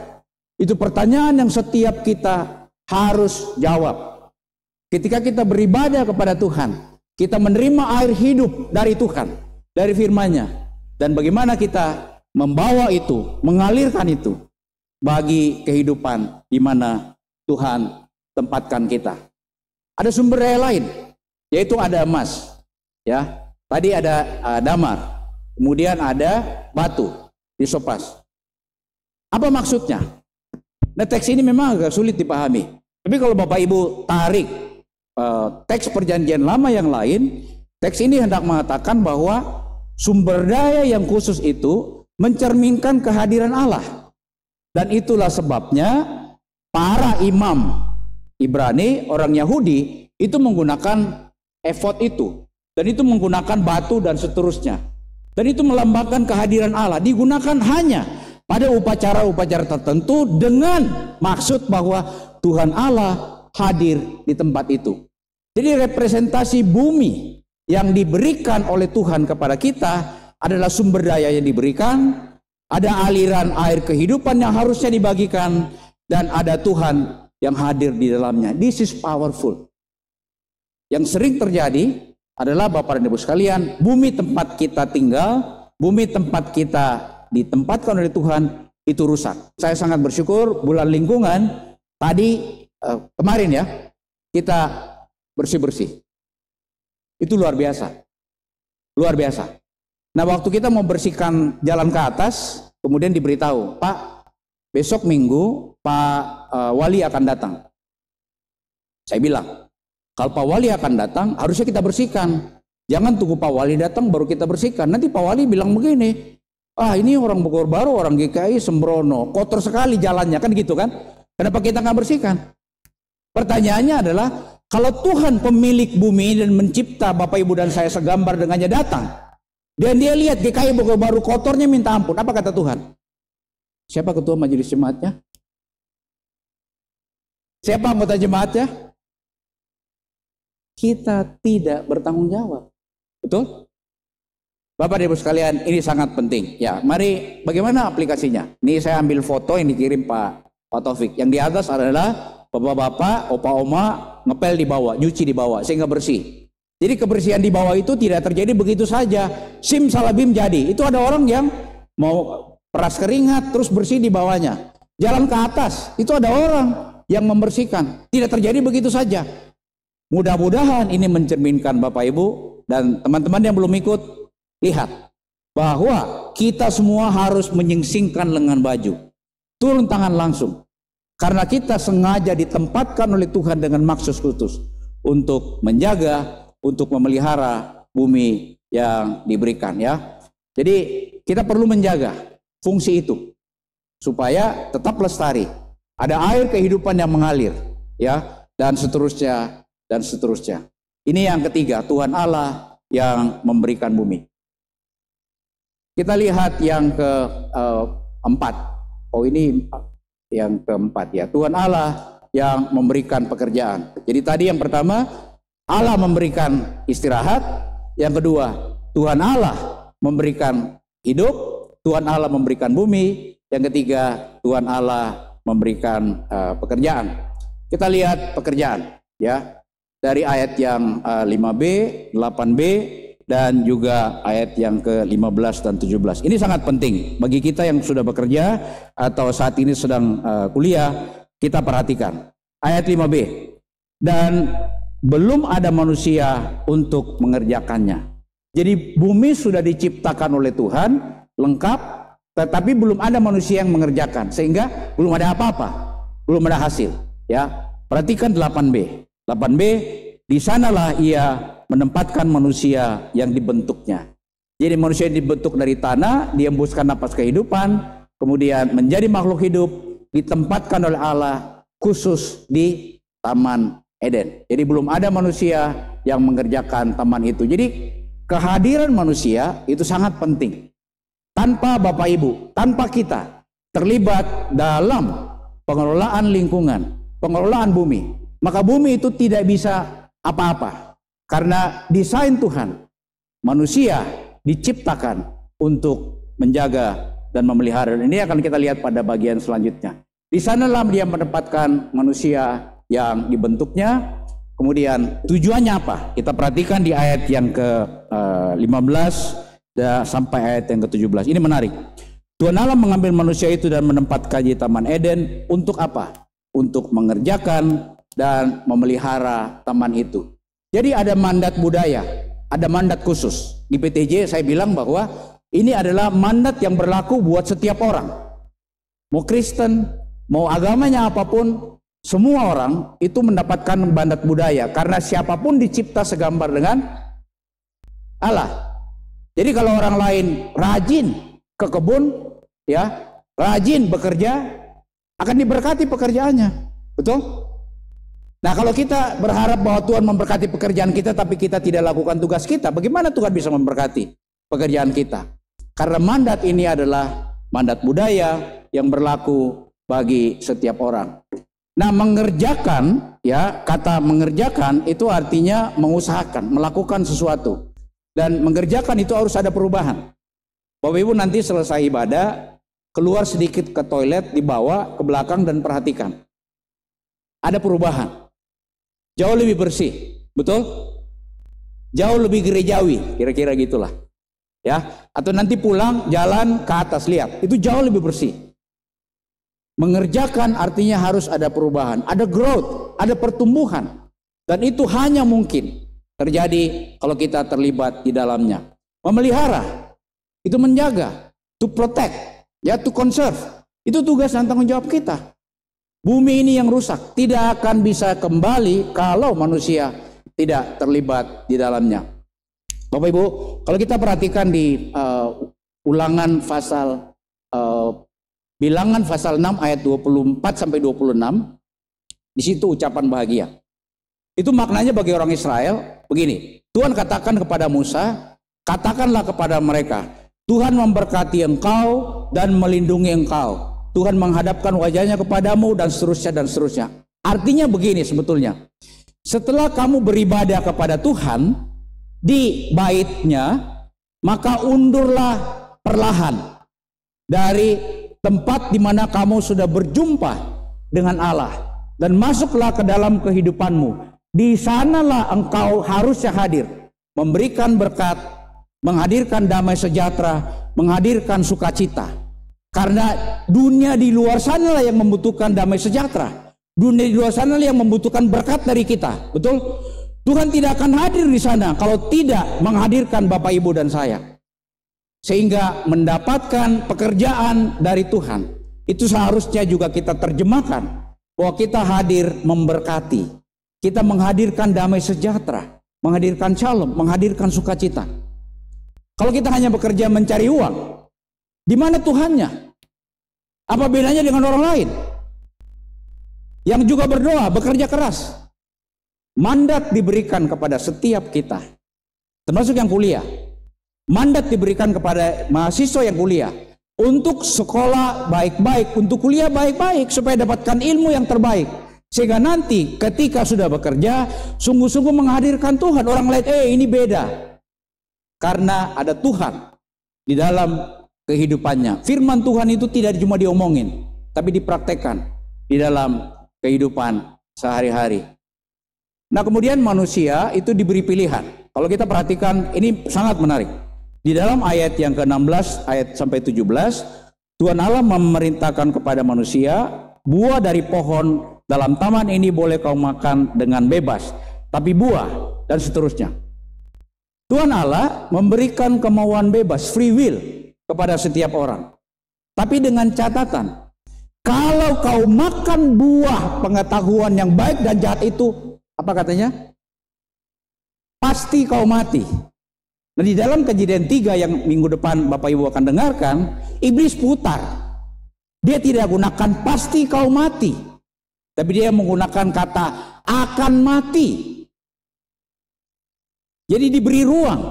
Itu pertanyaan yang setiap kita harus jawab. Ketika kita beribadah kepada Tuhan, kita menerima air hidup dari Tuhan, dari firman-Nya. Dan bagaimana kita membawa itu, mengalirkan itu bagi kehidupan di mana Tuhan tempatkan kita. Ada sumber daya lain, yaitu ada emas. Ya, tadi ada damar, kemudian ada batu, disopas. Apa maksudnya? Nah, teks ini memang agak sulit dipahami. Tapi kalau Bapak Ibu tarik teks perjanjian lama yang lain, teks ini hendak mengatakan bahwa sumber daya yang khusus itu mencerminkan kehadiran Allah. Dan itulah sebabnya para imam Ibrani, orang Yahudi, itu menggunakan efod itu. Dan itu menggunakan batu dan seterusnya. Dan itu melambangkan kehadiran Allah. Digunakan hanya pada upacara-upacara tertentu dengan maksud bahwa Tuhan Allah hadir di tempat itu. Jadi representasi bumi yang diberikan oleh Tuhan kepada kita adalah sumber daya yang diberikan, ada aliran air kehidupan yang harusnya dibagikan, dan ada Tuhan yang hadir di dalamnya. This is powerful. Yang sering terjadi adalah Bapak dan Ibu sekalian, bumi tempat kita tinggal, bumi tempat kita ditempatkan oleh Tuhan itu rusak. Saya sangat bersyukur bulan lingkungan tadi kemarin ya, kita bersih-bersih. Itu luar biasa. Luar biasa. Nah, waktu kita mau bersihkan jalan ke atas, kemudian diberitahu, Pak, besok Minggu Pak Wali akan datang. Saya bilang, kalau Pak Wali akan datang, harusnya kita bersihkan. Jangan tunggu Pak Wali datang baru kita bersihkan. Nanti Pak Wali bilang begini, ini orang Bogor Baru, orang GKI sembrono, kotor sekali jalannya, kan gitu kan? Kenapa kita nggak bersihkan? Pertanyaannya adalah, kalau Tuhan pemilik bumi dan mencipta Bapak Ibu dan saya segambar dengannya datang, dan dia lihat GKI Bogor Baru kotornya minta ampun, apa kata Tuhan? Siapa ketua majelis jemaatnya? Siapa anggota jemaatnya? Kita tidak bertanggung jawab. Betul? Bapak dan Ibu sekalian, ini sangat penting. Ya, mari bagaimana aplikasinya? Ini saya ambil foto yang dikirim Pak Taufik. Yang di atas adalah bapak-bapak, opa-oma ngepel di bawah, nyuci di bawah sehingga bersih. Jadi kebersihan di bawah itu tidak terjadi begitu saja. Simsalabim jadi. Itu ada orang yang mau peras keringat terus bersih di bawahnya. Jalan ke atas, itu ada orang yang membersihkan. Tidak terjadi begitu saja. Mudah-mudahan ini mencerminkan Bapak Ibu dan teman-teman yang belum ikut, lihat bahwa kita semua harus menyingsingkan lengan baju. Turun tangan langsung. Karena kita sengaja ditempatkan oleh Tuhan dengan maksud khusus untuk menjaga, untuk memelihara bumi yang diberikan ya. Jadi kita perlu menjaga fungsi itu supaya tetap lestari. Ada air kehidupan yang mengalir ya, dan seterusnya dan seterusnya. Ini yang ketiga, Tuhan Allah yang memberikan bumi. Kita lihat yang keempat. Oh, ini yang keempat ya, Tuhan Allah yang memberikan pekerjaan. Jadi tadi yang pertama, Allah memberikan istirahat. Yang kedua, Tuhan Allah memberikan hidup. Tuhan Allah memberikan bumi. Yang ketiga, Tuhan Allah memberikan pekerjaan. Kita lihat pekerjaan ya, dari ayat yang 5b, 8b, dan juga ayat yang ke-15 dan 17. Ini sangat penting bagi kita yang sudah bekerja atau saat ini sedang kuliah, kita perhatikan. Ayat 5b. Dan belum ada manusia untuk mengerjakannya. Jadi bumi sudah diciptakan oleh Tuhan, lengkap, tetapi belum ada manusia yang mengerjakan, sehingga belum ada apa-apa, belum ada hasil. Ya, perhatikan 8b. 8b, di sanalah ia menempatkan manusia yang dibentuknya. Jadi manusia yang dibentuk dari tanah, diembuskan napas kehidupan, kemudian menjadi makhluk hidup, ditempatkan oleh Allah khusus di Taman Eden. Jadi belum ada manusia yang mengerjakan taman itu. Jadi kehadiran manusia itu sangat penting. Tanpa Bapak Ibu, tanpa kita terlibat dalam pengelolaan lingkungan, pengelolaan bumi, maka bumi itu tidak bisa apa-apa. Karena desain Tuhan, manusia diciptakan untuk menjaga dan memelihara. Dan ini akan kita lihat pada bagian selanjutnya. Di sanalah dia menempatkan manusia yang dibentuknya. Kemudian tujuannya apa? Kita perhatikan di ayat yang ke-15 sampai ayat yang ke-17. Ini menarik. Tuhan Allah mengambil manusia itu dan menempatkan di Taman Eden untuk apa? Untuk mengerjakan dan memelihara taman itu. Jadi ada mandat budaya, ada mandat khusus. Di PTJ saya bilang bahwa ini adalah mandat yang berlaku buat setiap orang. Mau Kristen, mau agamanya apapun, semua orang itu mendapatkan mandat budaya. Karena siapapun dicipta segambar dengan Allah. Jadi kalau orang lain rajin ke kebun, ya, rajin bekerja, akan diberkati pekerjaannya. Betul? Nah, kalau kita berharap bahwa Tuhan memberkati pekerjaan kita tapi kita tidak lakukan tugas kita, bagaimana Tuhan bisa memberkati pekerjaan kita? Karena mandat ini adalah mandat budaya yang berlaku bagi setiap orang. Nah, mengerjakan, ya, kata mengerjakan itu artinya mengusahakan, melakukan sesuatu. Dan mengerjakan itu harus ada perubahan. Bapak Ibu nanti selesai ibadah, keluar sedikit ke toilet, dibawa ke belakang dan perhatikan. Ada perubahan. Jauh lebih bersih, betul? Jauh lebih gerejawi, kira-kira gitulah. Ya, atau nanti pulang jalan ke atas, lihat, itu jauh lebih bersih. Mengerjakan artinya harus ada perubahan, ada growth, ada pertumbuhan. Dan itu hanya mungkin terjadi kalau kita terlibat di dalamnya. Memelihara, itu menjaga, to protect, ya, to conserve. Itu tugas dan tanggung jawab kita. Bumi ini yang rusak tidak akan bisa kembali kalau manusia tidak terlibat di dalamnya. Bapak Ibu, kalau kita perhatikan di Ulangan pasal Bilangan pasal 6 ayat 24 sampai 26, di situ ucapan bahagia. Itu maknanya bagi orang Israel begini. Tuhan katakan kepada Musa, katakanlah kepada mereka, Tuhan memberkati engkau dan melindungi engkau. Tuhan menghadapkan wajahnya kepadamu dan seterusnya dan seterusnya. Artinya begini sebetulnya. Setelah kamu beribadah kepada Tuhan di baitnya, maka undurlah perlahan dari tempat di mana kamu sudah berjumpa dengan Allah dan masuklah ke dalam kehidupanmu. Di sanalah engkau harusnya hadir, memberikan berkat, menghadirkan damai sejahtera, menghadirkan sukacita. Karena dunia di luar sana lah yang membutuhkan damai sejahtera. Dunia di luar sana lah yang membutuhkan berkat dari kita. Betul? Tuhan tidak akan hadir di sana kalau tidak menghadirkan Bapak Ibu dan saya. Sehingga mendapatkan pekerjaan dari Tuhan. Itu seharusnya juga kita terjemahkan. Bahwa kita hadir memberkati. Kita menghadirkan damai sejahtera. Menghadirkan shalom. Menghadirkan sukacita. Kalau kita hanya bekerja mencari uang, di mana Tuhannya? Apa bedanya dengan orang lain yang juga berdoa, bekerja keras? Mandat diberikan kepada setiap kita, termasuk yang kuliah. Mandat diberikan kepada mahasiswa yang kuliah untuk sekolah baik-baik, untuk kuliah baik-baik, supaya dapatkan ilmu yang terbaik. Sehingga nanti ketika sudah bekerja, sungguh-sungguh menghadirkan Tuhan. Orang lain, ini beda. Karena ada Tuhan di dalam kehidupannya. Firman Tuhan itu tidak cuma diomongin, tapi dipraktekkan di dalam kehidupan sehari-hari. Nah, kemudian manusia itu diberi pilihan. Kalau kita perhatikan, ini sangat menarik. Di dalam ayat yang ke-16 ayat sampai 17, Tuhan Allah memerintahkan kepada manusia, buah dari pohon dalam taman ini boleh kau makan dengan bebas, tapi buah dan seterusnya. Tuhan Allah memberikan kemauan bebas, free will, kepada setiap orang. Tapi dengan catatan, kalau kau makan buah pengetahuan yang baik dan jahat itu, apa katanya? Pasti kau mati. Nah, di dalam Kejadian 3 yang minggu depan Bapak Ibu akan dengarkan, iblis putar. Dia tidak gunakan pasti kau mati, tapi dia menggunakan kata akan mati. Jadi diberi ruang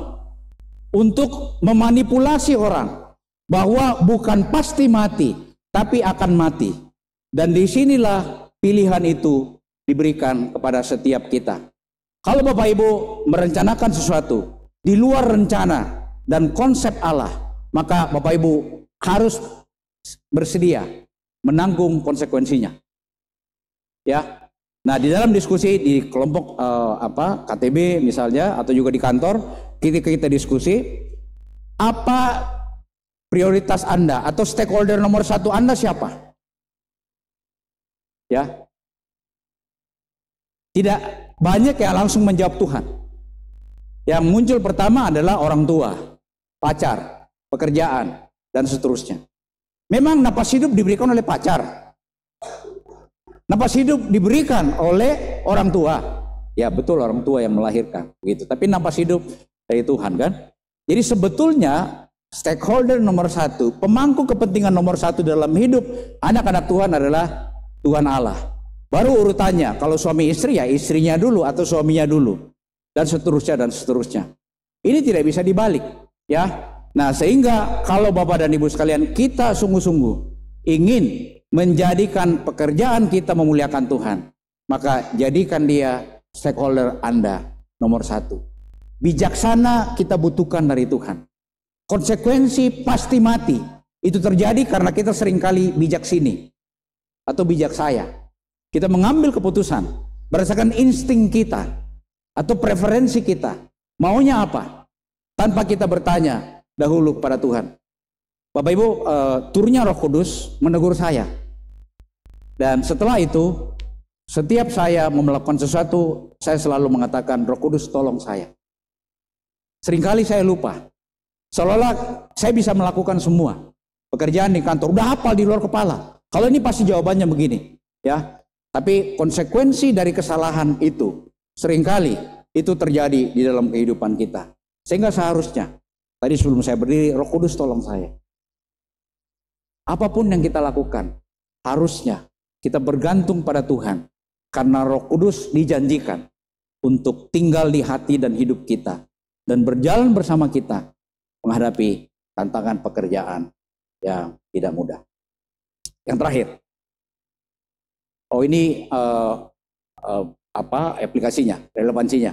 untuk memanipulasi orang bahwa bukan pasti mati, tapi akan mati. Dan disinilah pilihan itu diberikan kepada setiap kita. Kalau Bapak Ibu merencanakan sesuatu di luar rencana dan konsep Allah, maka Bapak Ibu harus bersedia menanggung konsekuensinya. Ya. Nah, di dalam diskusi di kelompok KTB misalnya, atau juga di kantor, kita diskusi, apa prioritas Anda atau stakeholder nomor 1 Anda siapa? Ya. Tidak banyak yang langsung menjawab Tuhan. Yang muncul pertama adalah orang tua, pacar, pekerjaan, dan seterusnya. Memang napas hidup diberikan oleh pacar. Napas hidup diberikan oleh orang tua. Ya betul, orang tua yang melahirkan. Begitu. Tapi napas hidup dari Tuhan kan. Jadi sebetulnya stakeholder nomor 1, pemangku kepentingan nomor 1 dalam hidup anak-anak Tuhan adalah Tuhan Allah. Baru urutannya, kalau suami istri ya istrinya dulu atau suaminya dulu. Dan seterusnya dan seterusnya. Ini tidak bisa dibalik. Ya. Nah sehingga kalau Bapak dan Ibu sekalian, kita sungguh-sungguh ingin menjadikan pekerjaan kita memuliakan Tuhan, maka jadikan dia stakeholder Anda nomor 1. Bijaksana kita butuhkan dari Tuhan. Konsekuensi pasti mati. Itu terjadi karena kita seringkali bijak sini atau bijak saya. Kita mengambil keputusan berdasarkan insting kita atau preferensi kita. Maunya apa? Tanpa kita bertanya dahulu kepada Tuhan. Bapak Ibu, turunnya Roh Kudus menegur saya. Dan setelah itu, setiap saya mau melakukan sesuatu, saya selalu mengatakan, Roh Kudus tolong saya. Seringkali saya lupa. Seolah-olah saya bisa melakukan semua. Pekerjaan di kantor, udah hafal di luar kepala. Kalau ini pasti jawabannya begini. Ya. Tapi konsekuensi dari kesalahan itu, seringkali itu terjadi di dalam kehidupan kita. Sehingga seharusnya, tadi sebelum saya berdiri, Roh Kudus tolong saya. Apapun yang kita lakukan, harusnya kita bergantung pada Tuhan. Karena Roh Kudus dijanjikan untuk tinggal di hati dan hidup kita. Dan berjalan bersama kita menghadapi tantangan pekerjaan yang tidak mudah. Yang terakhir. Oh ini aplikasinya, relevansinya.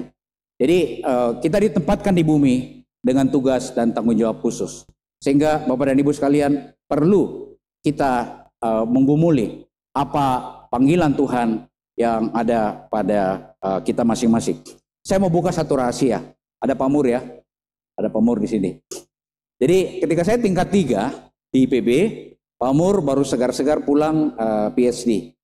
Jadi kita ditempatkan di bumi dengan tugas dan tanggung jawab khusus. Sehingga Bapak dan Ibu sekalian perlu kita menggumuli apa panggilan Tuhan yang ada pada kita masing-masing. Saya mau buka satu rahasia. Ada pamur ya, ada pamur di sini. Jadi ketika saya tingkat 3 di IPB, pamur baru segar-segar pulang PhD.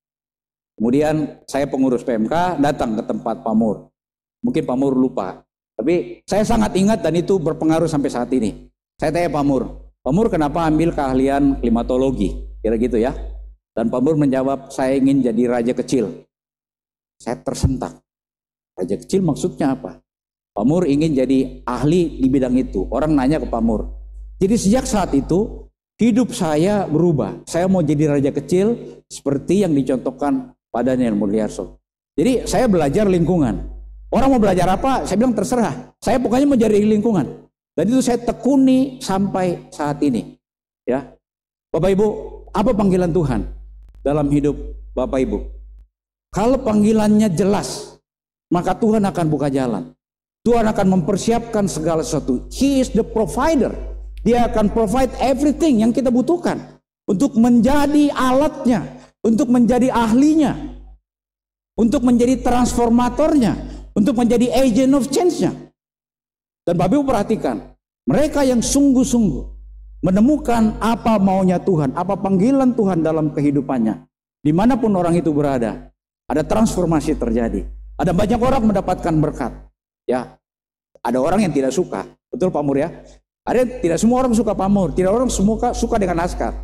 Kemudian saya pengurus PMK datang ke tempat pamur. Mungkin pamur lupa, tapi saya sangat ingat dan itu berpengaruh sampai saat ini. Saya tanya Pamur kenapa ambil keahlian klimatologi? Kira gitu ya. Dan Pamur menjawab, saya ingin jadi raja kecil. Saya tersentak. Raja kecil maksudnya apa? Pamur ingin jadi ahli di bidang itu. Orang nanya ke Pamur. Jadi sejak saat itu hidup saya berubah. Saya mau jadi raja kecil seperti yang dicontohkan Pak Daniel Mulyarso. Jadi saya belajar lingkungan. Orang mau belajar apa? Saya bilang terserah. Saya pokoknya mau jadi lingkungan. Dan itu saya tekuni sampai saat ini. Ya, Bapak Ibu, apa panggilan Tuhan dalam hidup Bapak Ibu? Kalau panggilannya jelas, maka Tuhan akan buka jalan. Tuhan akan mempersiapkan segala sesuatu. He is the provider. Dia akan provide everything yang kita butuhkan untuk menjadi alatnya, untuk menjadi ahlinya, untuk menjadi transformatornya, untuk menjadi agent of change-nya. Dan Bapak Ibu perhatikan, mereka yang sungguh-sungguh menemukan apa maunya Tuhan, apa panggilan Tuhan dalam kehidupannya, dimanapun orang itu berada, ada transformasi terjadi. Ada banyak orang mendapatkan berkat. Ya, ada orang yang tidak suka, betul Pak Mur ya. Ada tidak semua orang suka Pak Mur, tidak orang semua suka dengan Askar.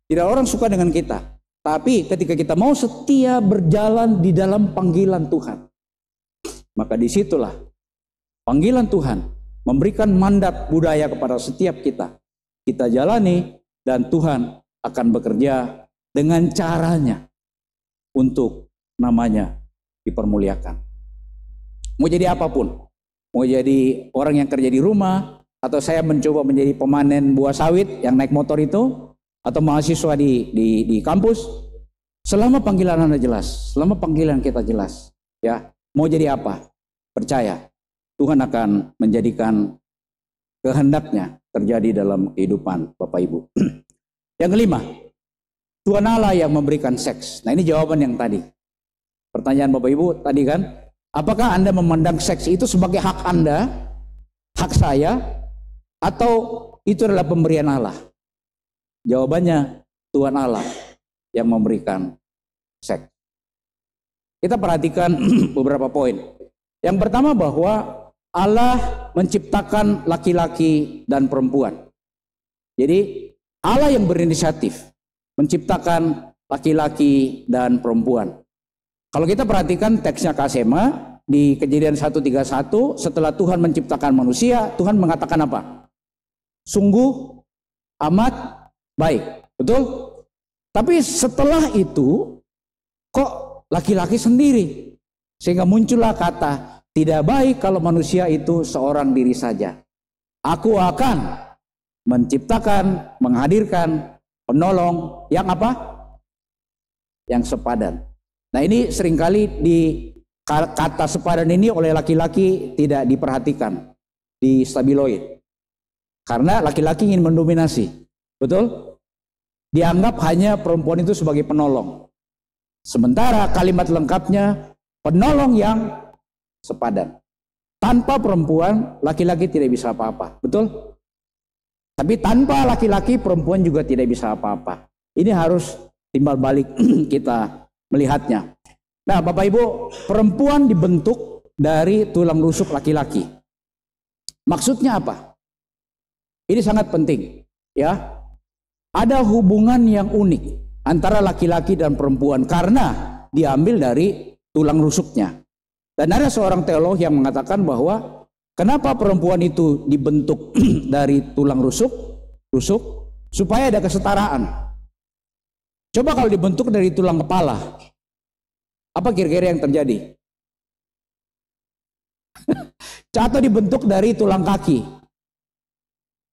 Tidak orang suka dengan kita. Tapi ketika kita mau setia berjalan di dalam panggilan Tuhan, maka disitulah panggilan Tuhan memberikan mandat budaya kepada setiap kita. Kita jalani dan Tuhan akan bekerja dengan caranya untuk namanya dipermuliakan. Mau jadi apapun, mau jadi orang yang kerja di rumah, atau saya mencoba menjadi pemanen buah sawit yang naik motor itu, atau mahasiswa di kampus, selama panggilan Anda jelas, selama panggilan kita jelas, ya, mau jadi apa? Percaya, Tuhan akan menjadikan kehendaknya terjadi dalam kehidupan Bapak Ibu. Yang kelima, Tuhan Allah yang memberikan seks. Nah, ini jawaban yang tadi. Pertanyaan Bapak Ibu tadi kan, apakah Anda memandang seks itu sebagai hak Anda, hak saya, atau itu adalah pemberian Allah? Jawabannya, Tuhan Allah yang memberikan seks. Kita perhatikan beberapa poin. Yang pertama, bahwa Allah menciptakan laki-laki dan perempuan. Jadi Allah yang berinisiatif menciptakan laki-laki dan perempuan. Kalau kita perhatikan teksnya KSEMA di Kejadian 1:31, setelah Tuhan menciptakan manusia, Tuhan mengatakan apa? Sungguh amat baik, betul? Tapi setelah itu kok laki-laki sendiri? Sehingga muncullah kata, tidak baik kalau manusia itu seorang diri saja. Aku akan menciptakan, menghadirkan penolong yang apa? Yang sepadan. Nah, ini seringkali di kata sepadan ini oleh laki-laki tidak diperhatikan di stabiloid. Karena laki-laki ingin mendominasi. Betul? Dianggap hanya perempuan itu sebagai penolong. Sementara kalimat lengkapnya penolong yang sepadan. Tanpa perempuan, laki-laki tidak bisa apa-apa. Betul? Tapi tanpa laki-laki, perempuan juga tidak bisa apa-apa. Ini harus timbal balik kita melihatnya. Nah, Bapak Ibu, perempuan dibentuk dari tulang rusuk laki-laki. Maksudnya apa? Ini sangat penting, ya. Ada hubungan yang unik antara laki-laki dan perempuan karena diambil dari tulang rusuknya. Dan ada seorang teolog yang mengatakan bahwa kenapa perempuan itu dibentuk dari tulang rusuk supaya ada kesetaraan. Coba kalau dibentuk dari tulang kepala, apa kira-kira yang terjadi? Atau dibentuk dari tulang kaki,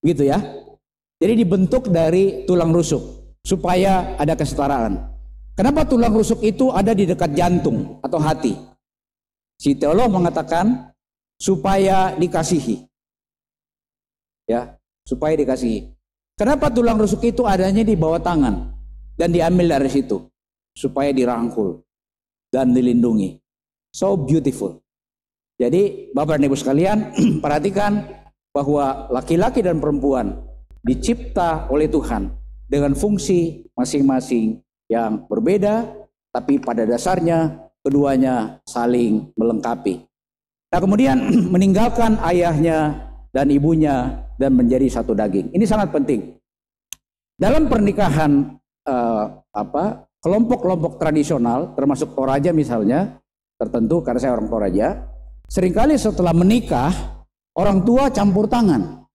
gitu ya. Jadi dibentuk dari tulang rusuk supaya ada kesetaraan. Kenapa tulang rusuk itu ada di dekat jantung atau hati? Si teolog mengatakan supaya dikasihi, ya, supaya dikasihi. Kenapa tulang rusuk itu adanya di bawah tangan dan diambil dari situ? Supaya dirangkul dan dilindungi. So beautiful. Jadi Bapak dan Ibu sekalian, perhatikan bahwa laki-laki dan perempuan dicipta oleh Tuhan dengan fungsi masing-masing yang berbeda, tapi pada dasarnya keduanya saling melengkapi. Nah, kemudian meninggalkan ayahnya dan ibunya dan menjadi satu daging. Ini sangat penting. Dalam pernikahan kelompok-kelompok tradisional, termasuk Toraja misalnya, tertentu karena saya orang Toraja, seringkali setelah menikah orang tua campur tangan,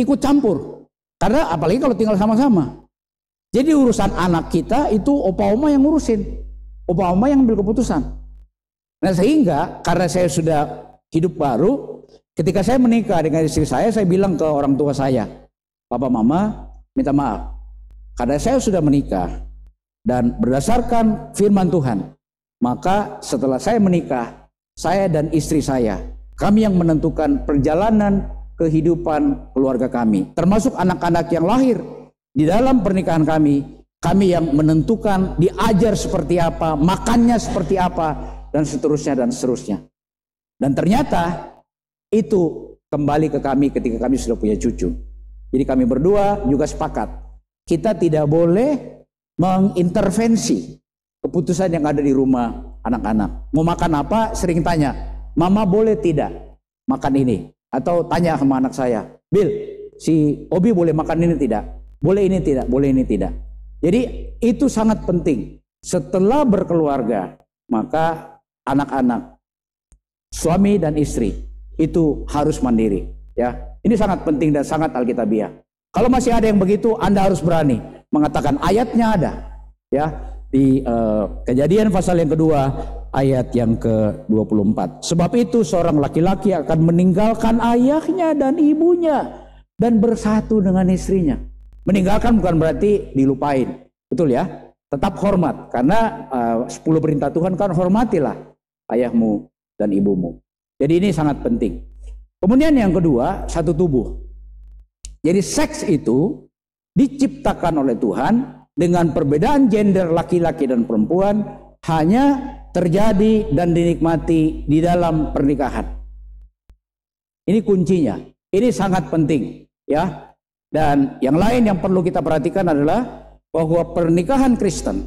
ikut campur, karena apalagi kalau tinggal sama-sama. Jadi urusan anak kita itu opa-oma yang ngurusin, opa-oma yang ambil keputusan. Nah, sehingga karena saya sudah hidup baru, ketika saya menikah dengan istri saya bilang ke orang tua saya, Papa Mama minta maaf, karena saya sudah menikah dan berdasarkan firman Tuhan, maka setelah saya menikah, saya dan istri saya, kami yang menentukan perjalanan kehidupan keluarga kami, termasuk anak-anak yang lahir di dalam pernikahan kami yang menentukan diajar seperti apa, makannya seperti apa, dan seterusnya dan seterusnya. Dan ternyata itu kembali ke kami ketika kami sudah punya cucu. Jadi kami berdua juga sepakat, kita tidak boleh mengintervensi keputusan yang ada di rumah anak-anak. Mau makan apa, sering tanya, Mama boleh tidak makan ini? Atau tanya sama anak saya, Bill, si Obi boleh makan ini tidak? boleh ini tidak, boleh ini tidak. Jadi itu sangat penting. Setelah berkeluarga, maka anak-anak, suami dan istri itu harus mandiri. Ya, ini sangat penting dan sangat alkitabiah. Kalau masih ada yang begitu, Anda harus berani mengatakan ayatnya ada. Ya, di Kejadian pasal yang kedua ayat yang ke-24. Sebab itu seorang laki-laki akan meninggalkan ayahnya dan ibunya dan bersatu dengan istrinya. Meninggalkan bukan berarti dilupain, betul ya? Tetap hormat, karena 10 perintah Tuhan kan, hormatilah ayahmu dan ibumu. Jadi ini sangat penting. Kemudian yang kedua, satu tubuh. Jadi seks itu diciptakan oleh Tuhan dengan perbedaan gender laki-laki dan perempuan hanya terjadi dan dinikmati di dalam pernikahan. Ini kuncinya. Ini sangat penting, ya. Dan yang lain yang perlu kita perhatikan adalah bahwa pernikahan Kristen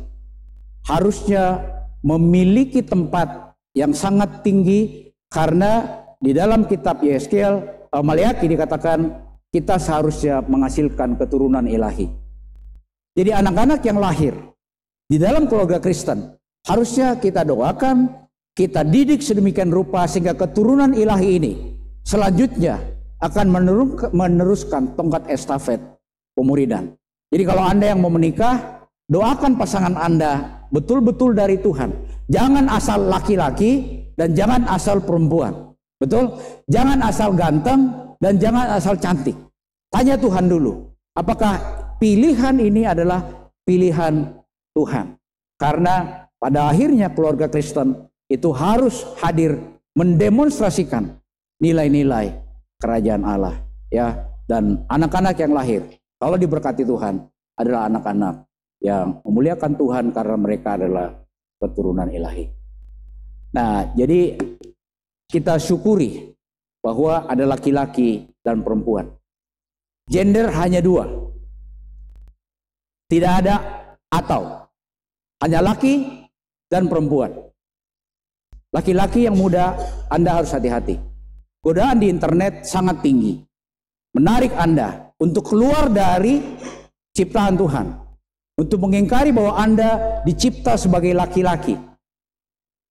harusnya memiliki tempat yang sangat tinggi, karena di dalam kitab Yeskel, Maleaki dikatakan kita seharusnya menghasilkan keturunan ilahi. Jadi anak-anak yang lahir di dalam keluarga Kristen harusnya kita doakan, kita didik sedemikian rupa sehingga keturunan ilahi ini selanjutnya akan meneruskan tongkat estafet pemuridan. Jadi kalau Anda yang mau menikah, doakan pasangan Anda betul-betul dari Tuhan. Jangan asal laki-laki dan jangan asal perempuan. Betul? Jangan asal ganteng dan jangan asal cantik. Tanya Tuhan dulu, apakah pilihan ini adalah pilihan Tuhan? Karena pada akhirnya keluarga Kristen itu harus hadir mendemonstrasikan nilai-nilai kerajaan Allah, ya. Dan anak-anak yang lahir, kalau diberkati Tuhan, adalah anak-anak yang memuliakan Tuhan karena mereka adalah keturunan ilahi. Nah, jadi kita syukuri bahwa ada laki-laki dan perempuan. Gender hanya dua. Tidak ada atau. Hanya laki dan perempuan. Laki-laki yang muda, Anda harus hati-hati. Godaan di internet sangat tinggi. Menarik Anda untuk keluar dari ciptaan Tuhan, untuk mengingkari bahwa Anda dicipta sebagai laki-laki.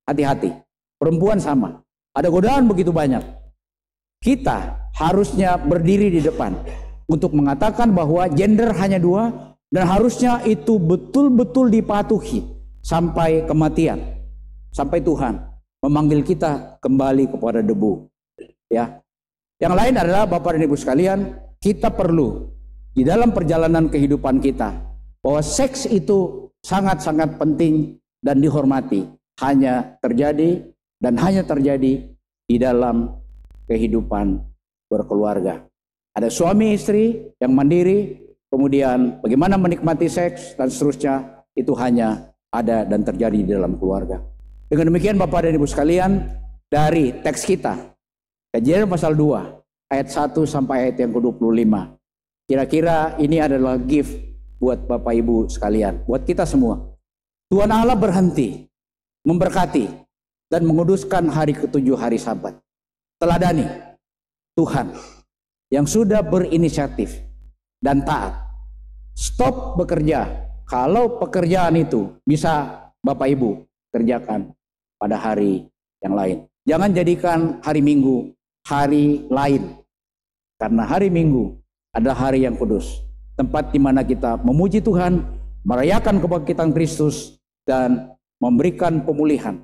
Hati-hati, perempuan sama. Ada godaan begitu banyak. Kita harusnya berdiri di depan untuk mengatakan bahwa gender hanya dua dan harusnya itu betul-betul dipatuhi sampai kematian, sampai Tuhan memanggil kita kembali kepada debu. Ya. Yang lain adalah Bapak dan Ibu sekalian, kita perlu di dalam perjalanan kehidupan kita bahwa seks itu sangat-sangat penting dan dihormati. Hanya terjadi dan hanya terjadi di dalam kehidupan berkeluarga. Ada suami istri yang mandiri, kemudian bagaimana menikmati seks dan seterusnya, itu hanya ada dan terjadi di dalam keluarga. Dengan demikian Bapak dan Ibu sekalian, dari teks kita Kejadian pasal 2 ayat 1 sampai ayat yang ke-25. Kira-kira ini adalah gift buat Bapak Ibu sekalian, buat kita semua. Tuhan Allah berhenti memberkati dan menguduskan hari ke-7 hari Sabat. Teladani Tuhan yang sudah berinisiatif dan taat. Stop bekerja kalau pekerjaan itu bisa Bapak Ibu kerjakan pada hari yang lain. Jangan jadikan hari Minggu hari lain, karena hari Minggu adalah hari yang kudus, tempat di mana kita memuji Tuhan, merayakan kebangkitan Kristus, dan memberikan pemulihan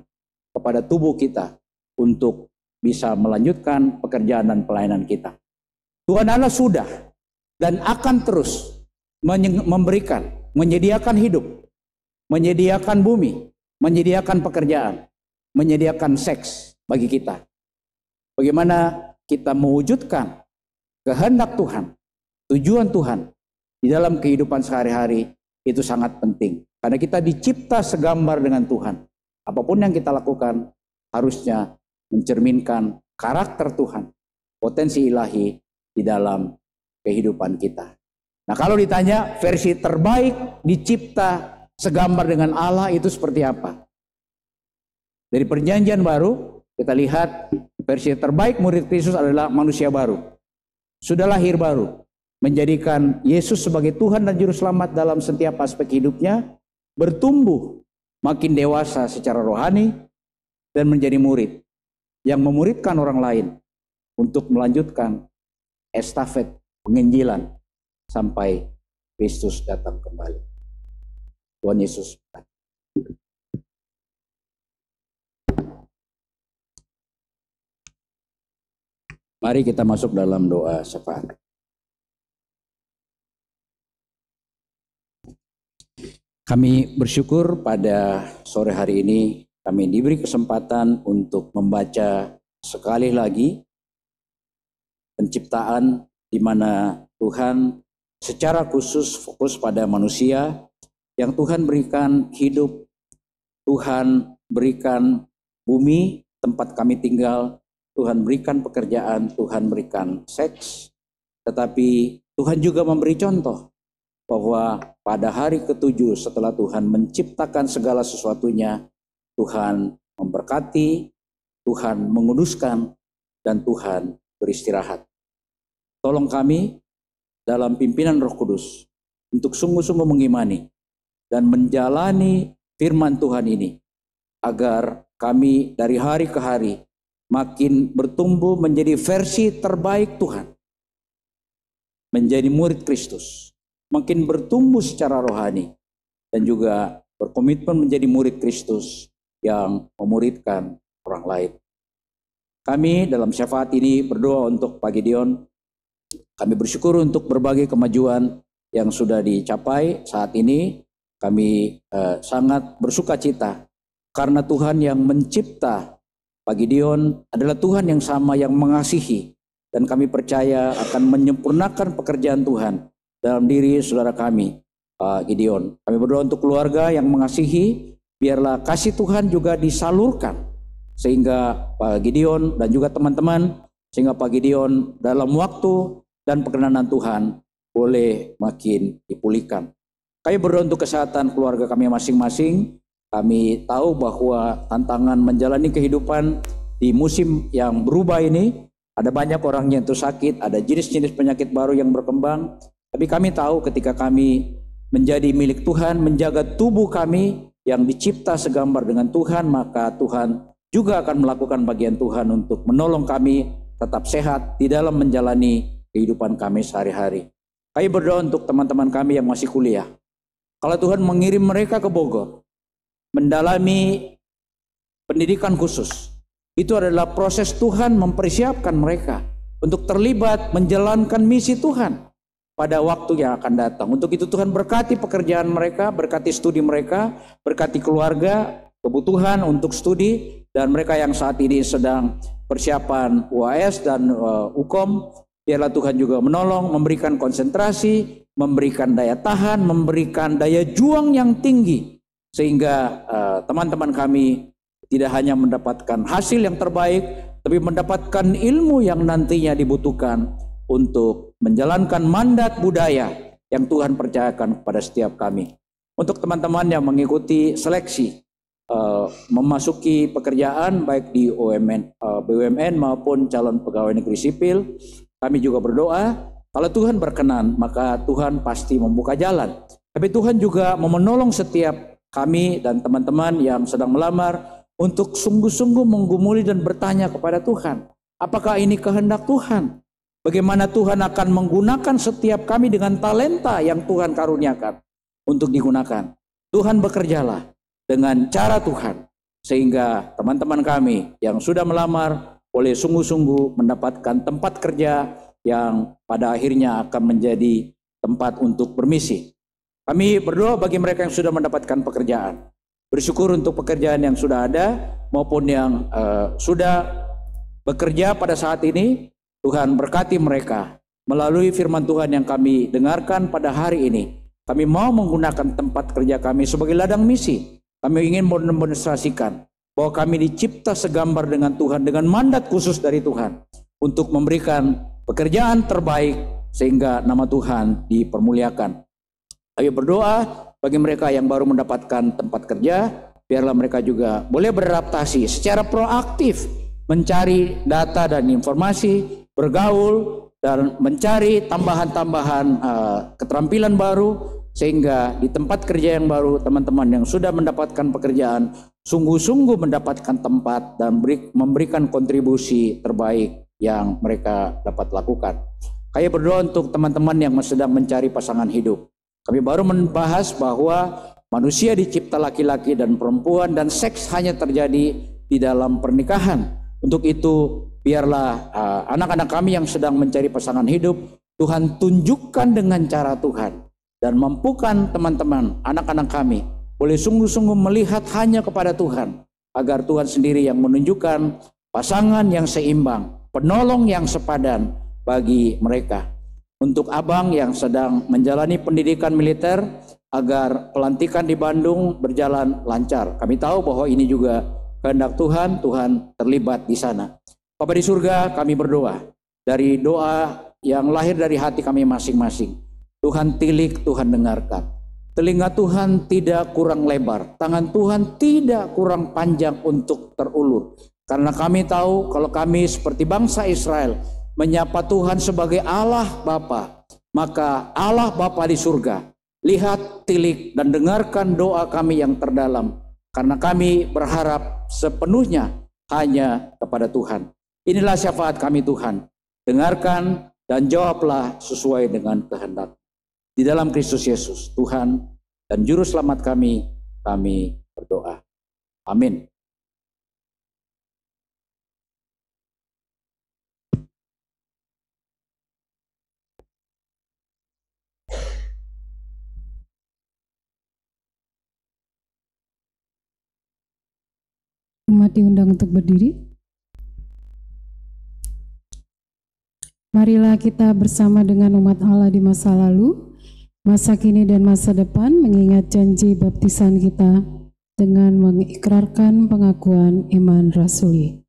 kepada tubuh kita untuk bisa melanjutkan pekerjaan dan pelayanan kita. Tuhan Allah sudah dan akan terus memberikan, menyediakan hidup, menyediakan bumi, menyediakan pekerjaan, menyediakan seks bagi kita. Bagaimana kita mewujudkan kehendak Tuhan, tujuan Tuhan di dalam kehidupan sehari-hari, itu sangat penting. Karena kita dicipta segambar dengan Tuhan. Apapun yang kita lakukan harusnya mencerminkan karakter Tuhan, potensi ilahi di dalam kehidupan kita. Nah, kalau ditanya versi terbaik dicipta segambar dengan Allah itu seperti apa? Dari Perjanjian Baru kita lihat versi terbaik murid Kristus adalah manusia baru. Sudah lahir baru. menjadikan Yesus sebagai Tuhan dan Juru Selamat dalam setiap aspek hidupnya, bertumbuh makin dewasa secara rohani, dan menjadi murid yang memuridkan orang lain untuk melanjutkan estafet penginjilan sampai Kristus datang kembali. Tuhan Yesus. Mari kita masuk dalam doa syafaat. Kami bersyukur pada sore hari ini kami diberi kesempatan untuk membaca sekali lagi penciptaan di mana Tuhan secara khusus fokus pada manusia yang Tuhan berikan hidup, Tuhan berikan bumi tempat kami tinggal, Tuhan berikan pekerjaan, Tuhan berikan seks, tetapi Tuhan juga memberi contoh bahwa pada hari ke-7 setelah Tuhan menciptakan segala sesuatunya, Tuhan memberkati, Tuhan menguduskan, dan Tuhan beristirahat. Tolong kami dalam pimpinan Roh Kudus untuk sungguh-sungguh mengimani dan menjalani firman Tuhan ini, agar kami dari hari ke hari makin bertumbuh menjadi versi terbaik Tuhan, menjadi murid Kristus, makin bertumbuh secara rohani, dan juga berkomitmen menjadi murid Kristus yang memuridkan orang lain. Kami dalam syafaat ini berdoa untuk Pak Gideon. Kami bersyukur untuk berbagai kemajuan yang sudah dicapai saat ini. Kami sangat bersuka cita karena Tuhan yang mencipta Pak Gideon adalah Tuhan yang sama yang mengasihi, dan kami percaya akan menyempurnakan pekerjaan Tuhan dalam diri saudara kami, Pak Gideon. Kami berdoa untuk keluarga yang mengasihi, biarlah kasih Tuhan juga disalurkan, sehingga Pak Gideon dan juga teman-teman, sehingga Pak Gideon dalam waktu dan perkenanan Tuhan boleh makin dipulihkan. Kami berdoa untuk kesehatan keluarga kami masing-masing. Kami tahu bahwa tantangan menjalani kehidupan di musim yang berubah ini, ada banyak orang yang tersakit, ada jenis-jenis penyakit baru yang berkembang. Tapi kami tahu ketika kami menjadi milik Tuhan, menjaga tubuh kami yang dicipta segambar dengan Tuhan, maka Tuhan juga akan melakukan bagian Tuhan untuk menolong kami tetap sehat di dalam menjalani kehidupan kami sehari-hari. Kami berdoa untuk teman-teman kami yang masih kuliah. Kalau Tuhan mengirim mereka ke Bogor, mendalami pendidikan khusus, itu adalah proses Tuhan mempersiapkan mereka untuk terlibat menjalankan misi Tuhan pada waktu yang akan datang. Untuk itu Tuhan berkati pekerjaan mereka, berkati studi mereka, berkati keluarga, kebutuhan untuk studi, dan mereka yang saat ini sedang persiapan UAS dan UKOM, biarlah Tuhan juga menolong, memberikan konsentrasi, memberikan daya tahan, memberikan daya juang yang tinggi, sehingga teman-teman kami tidak hanya mendapatkan hasil yang terbaik, tapi mendapatkan ilmu yang nantinya dibutuhkan untuk menjalankan mandat budaya yang Tuhan percayakan kepada setiap kami. Untuk teman-teman yang mengikuti seleksi, memasuki pekerjaan baik di BUMN maupun calon pegawai negeri sipil, kami juga berdoa, kalau Tuhan berkenan, maka Tuhan pasti membuka jalan. Tapi Tuhan juga menolong setiap kami dan teman-teman yang sedang melamar untuk sungguh-sungguh menggumuli dan bertanya kepada Tuhan, apakah ini kehendak Tuhan? Bagaimana Tuhan akan menggunakan setiap kami dengan talenta yang Tuhan karuniakan untuk digunakan. Tuhan bekerjalah dengan cara Tuhan, sehingga teman-teman kami yang sudah melamar boleh sungguh-sungguh mendapatkan tempat kerja yang pada akhirnya akan menjadi tempat untuk bermisi. Kami berdoa bagi mereka yang sudah mendapatkan pekerjaan. Bersyukur untuk pekerjaan yang sudah ada maupun yang sudah bekerja pada saat ini. Tuhan berkati mereka melalui firman Tuhan yang kami dengarkan pada hari ini. Kami mau menggunakan tempat kerja kami sebagai ladang misi. Kami ingin mendemonstrasikan bahwa kami dicipta segambar dengan Tuhan, dengan mandat khusus dari Tuhan untuk memberikan pekerjaan terbaik sehingga nama Tuhan dipermuliakan. Kami berdoa bagi mereka yang baru mendapatkan tempat kerja, biarlah mereka juga boleh beradaptasi secara proaktif, mencari data dan informasi, bergaul, dan mencari tambahan-tambahan keterampilan baru, sehingga di tempat kerja yang baru teman-teman yang sudah mendapatkan pekerjaan sungguh-sungguh mendapatkan tempat dan memberikan kontribusi terbaik yang mereka dapat lakukan. Kami berdoa untuk teman-teman yang sedang mencari pasangan hidup. Kami baru membahas bahwa manusia dicipta laki-laki dan perempuan dan seks hanya terjadi di dalam pernikahan. Untuk itu biarlah anak-anak kami yang sedang mencari pasangan hidup, Tuhan tunjukkan dengan cara Tuhan. Dan mampukan teman-teman, anak-anak kami boleh sungguh-sungguh melihat hanya kepada Tuhan, agar Tuhan sendiri yang menunjukkan pasangan yang seimbang, penolong yang sepadan bagi mereka. Untuk abang yang sedang menjalani pendidikan militer, agar pelantikan di Bandung berjalan lancar. Kami tahu bahwa ini juga kehendak Tuhan, Tuhan terlibat di sana. Bapa di surga, kami berdoa dari doa yang lahir dari hati kami masing-masing. Tuhan tilik, Tuhan dengarkan. Telinga Tuhan tidak kurang lebar, tangan Tuhan tidak kurang panjang untuk terulur. Karena kami tahu kalau kami seperti bangsa Israel menyapa Tuhan sebagai Allah Bapa, maka Allah Bapa di surga, lihat, tilik, dan dengarkan doa kami yang terdalam. Karena kami berharap sepenuhnya hanya kepada Tuhan. Inilah syafaat kami Tuhan. Dengarkan dan jawablah sesuai dengan kehendak. Di dalam Kristus Yesus, Tuhan dan Juru Selamat kami berdoa. Amin. Umat diundang untuk berdiri. Marilah kita bersama dengan umat Allah di masa lalu, masa kini dan masa depan mengingat janji baptisan kita dengan mengikrarkan pengakuan iman rasuli.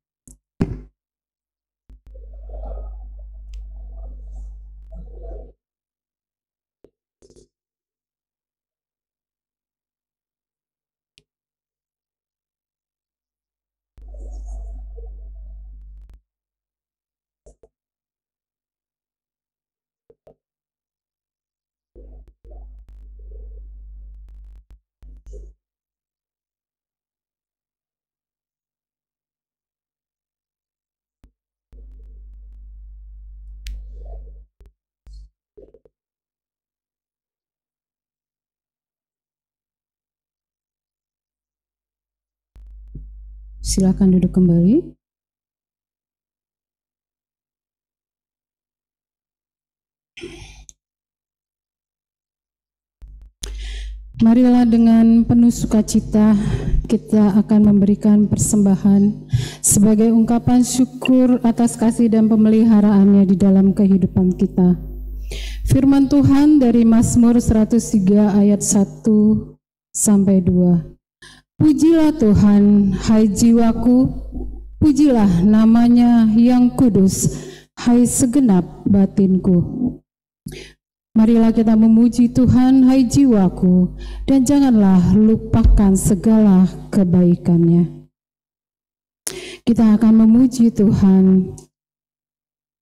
Silakan duduk kembali. Marilah dengan penuh sukacita kita akan memberikan persembahan sebagai ungkapan syukur atas kasih dan pemeliharaannya di dalam kehidupan kita. Firman Tuhan dari Mazmur 103 ayat 1 sampai 2. Pujilah Tuhan, hai jiwaku, pujilah namanya yang kudus, hai segenap batinku. Marilah kita memuji Tuhan, hai jiwaku, dan janganlah lupakan segala kebaikannya. Kita akan memuji Tuhan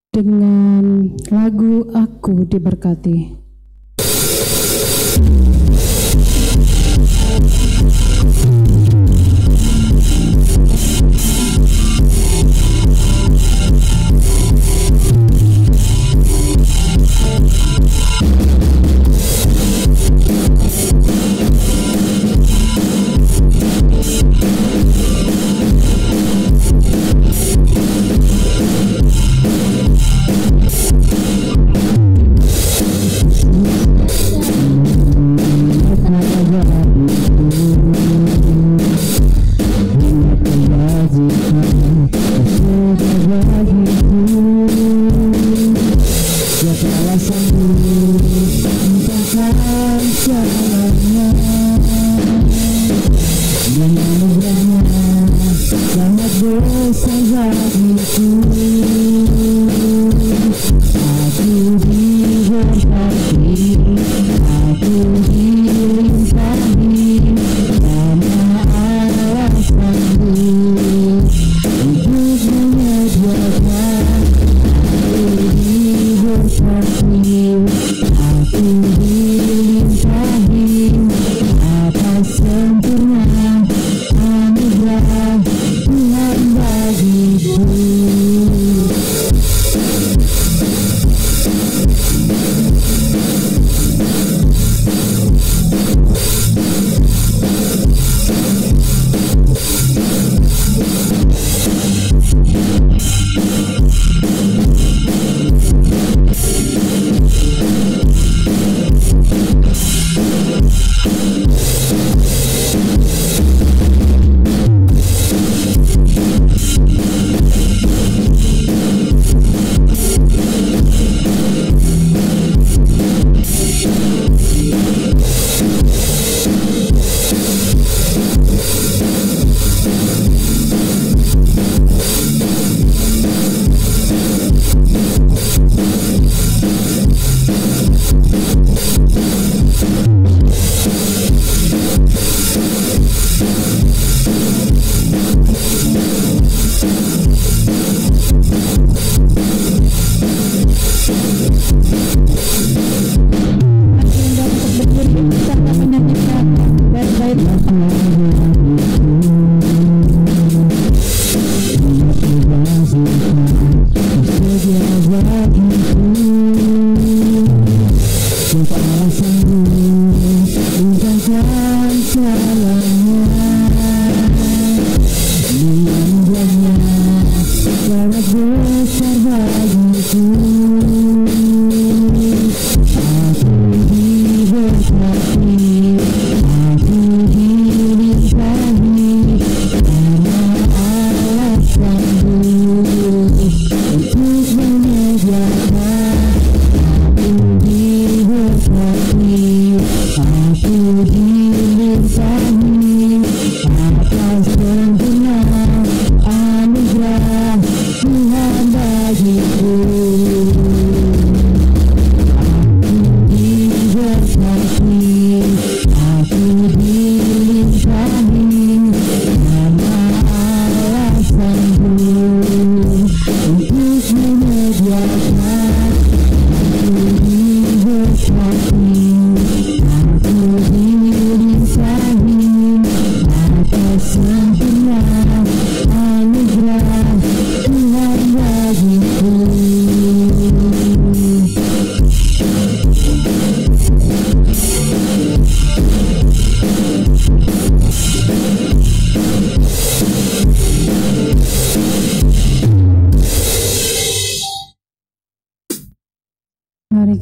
dengan lagu Aku Diberkati.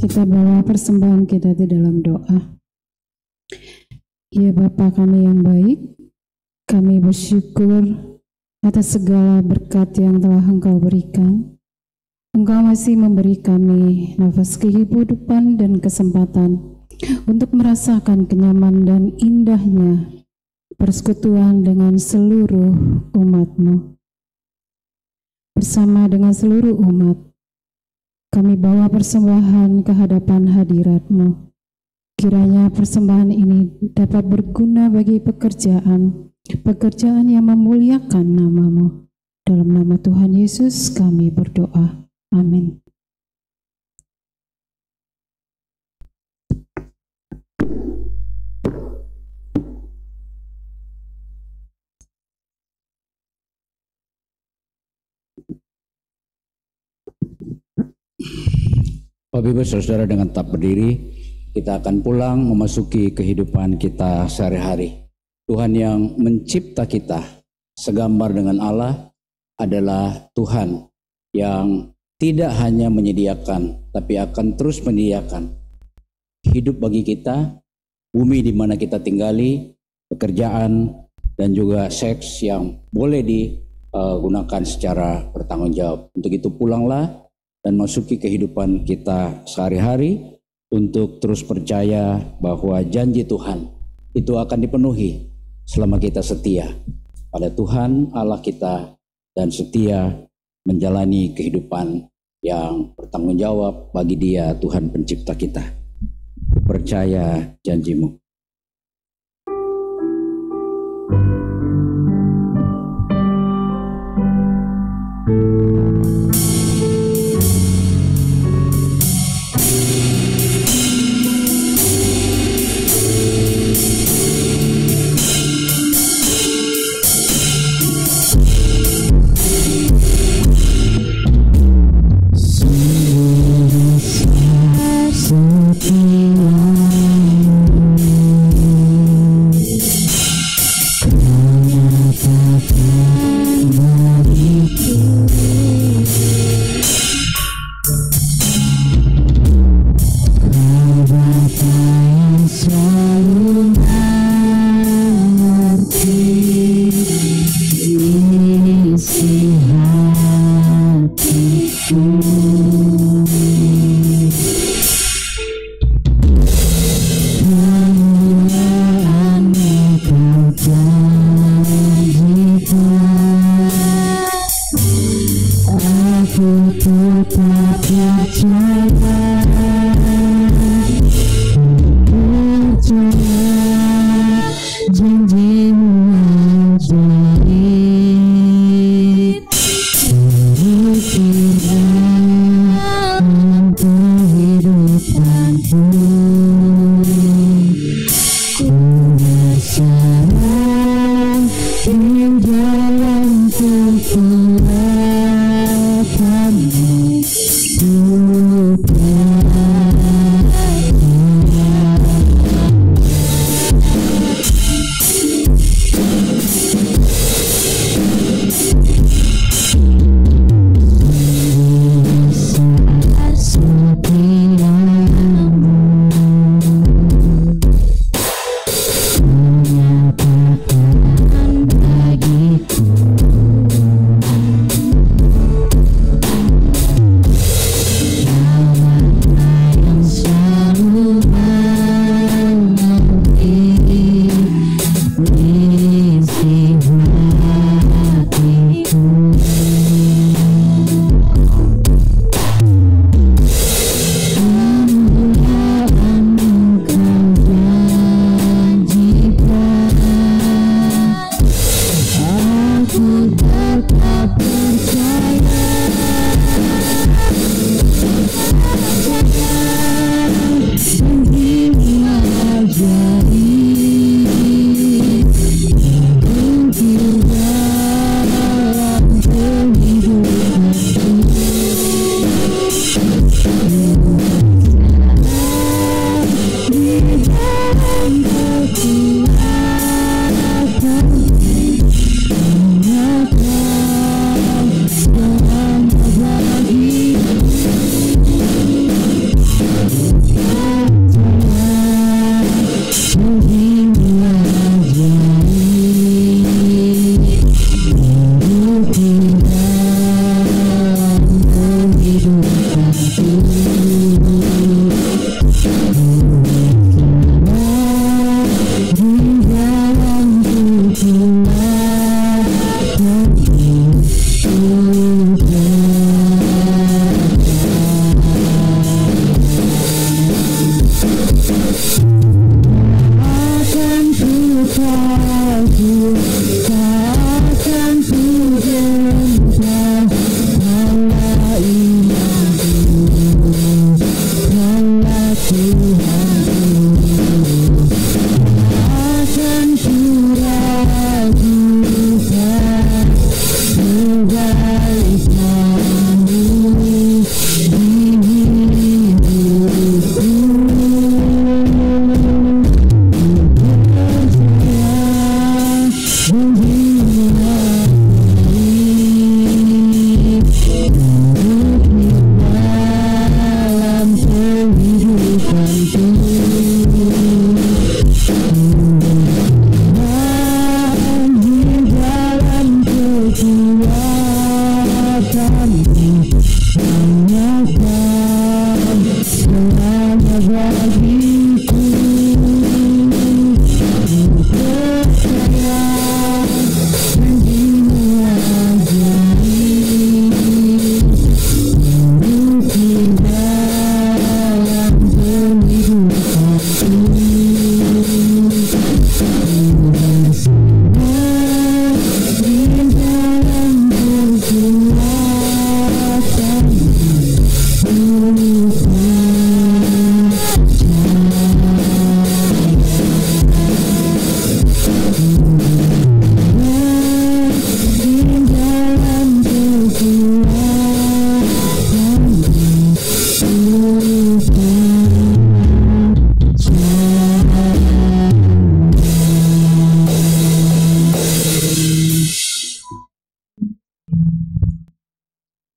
kita bawa persembahan kita di dalam doa. Ya Bapa kami yang baik, kami bersyukur atas segala berkat yang telah Engkau berikan. Engkau masih memberi kami nafas kehidupan dan kesempatan untuk merasakan kenyaman dan indahnya persekutuan dengan seluruh umat-Mu. Bersama dengan seluruh umat, kami bawa persembahan ke hadapan hadirat-Mu. Kiranya persembahan ini dapat berguna bagi pekerjaan yang memuliakan nama-Mu. Dalam nama Tuhan Yesus kami berdoa. Amin. Bapak Ibu Saudara, dengan tetap berdiri, kita akan pulang memasuki kehidupan kita sehari-hari. Tuhan yang mencipta kita segambar dengan Allah adalah Tuhan yang tidak hanya menyediakan, tapi akan terus menyediakan hidup bagi kita, bumi di mana kita tinggali, pekerjaan, dan juga seks yang boleh digunakan secara bertanggung jawab. Untuk itu pulanglah dan masuki kehidupan kita sehari-hari untuk terus percaya bahwa janji Tuhan itu akan dipenuhi selama kita setia pada Tuhan Allah kita dan setia menjalani kehidupan yang bertanggung jawab bagi Dia, Tuhan pencipta kita. Percaya janji-Mu.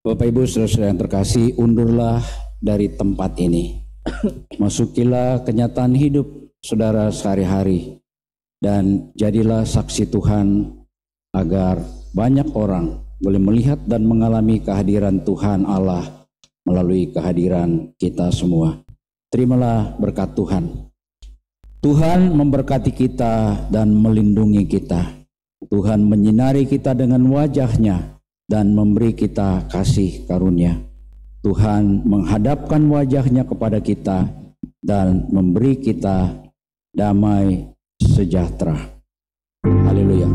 Bapak Ibu saudara-saudara yang terkasih, undurlah dari tempat ini. Masukilah kenyataan hidup saudara sehari-hari dan jadilah saksi Tuhan agar banyak orang boleh melihat dan mengalami kehadiran Tuhan Allah melalui kehadiran kita semua. Terimalah berkat Tuhan. Tuhan memberkati kita dan melindungi kita. Tuhan menyinari kita dengan wajah-Nya dan memberi kita kasih karunia. Tuhan menghadapkan wajah-Nya kepada kita dan memberi kita damai sejahtera. Haleluya.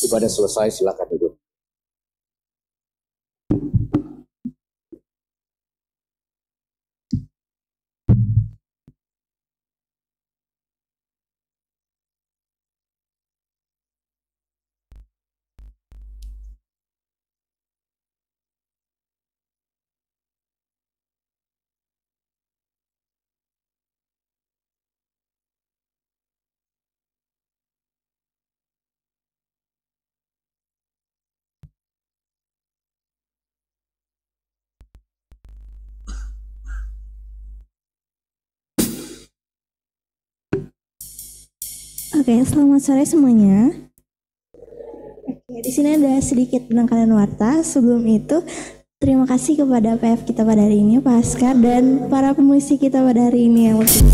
Ibadah selesai, silakan duduk. Oke, selamat sore semuanya. Oke, di sini ada sedikit penangkalan warta. Sebelum itu, terima kasih kepada PF kita pada hari ini, Pak Askar, dan para pemusik kita pada hari ini yang pertama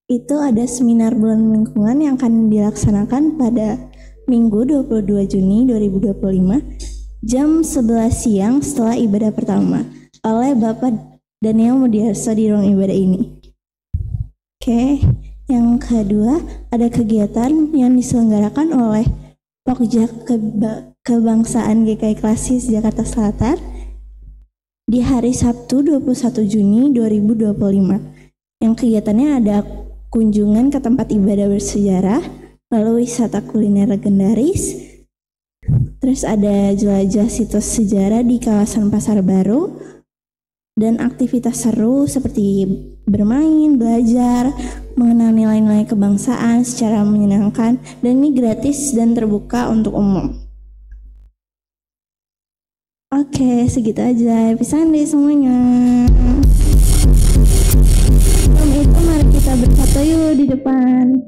itu ada seminar bulan lingkungan yang akan dilaksanakan pada Minggu 22 Juni 2025 jam 11 siang setelah ibadah pertama oleh Bapak Daniel Mudiarso di ruang ibadah ini. Oke, yang kedua ada kegiatan yang diselenggarakan oleh Pokja Kebangsaan GKI Klasis Jakarta Selatan di hari Sabtu 21 Juni 2025. Yang kegiatannya ada kunjungan ke tempat ibadah bersejarah, lalu wisata kuliner legendaris, terus ada jelajah situs sejarah di kawasan Pasar Baru, dan aktivitas seru seperti bermain, belajar, mengenal nilai-nilai kebangsaan secara menyenangkan, dan ini gratis dan terbuka untuk umum. Oke, segitu aja. Pisan deh semuanya. Sebelum itu mari kita berfoto yuk di depan.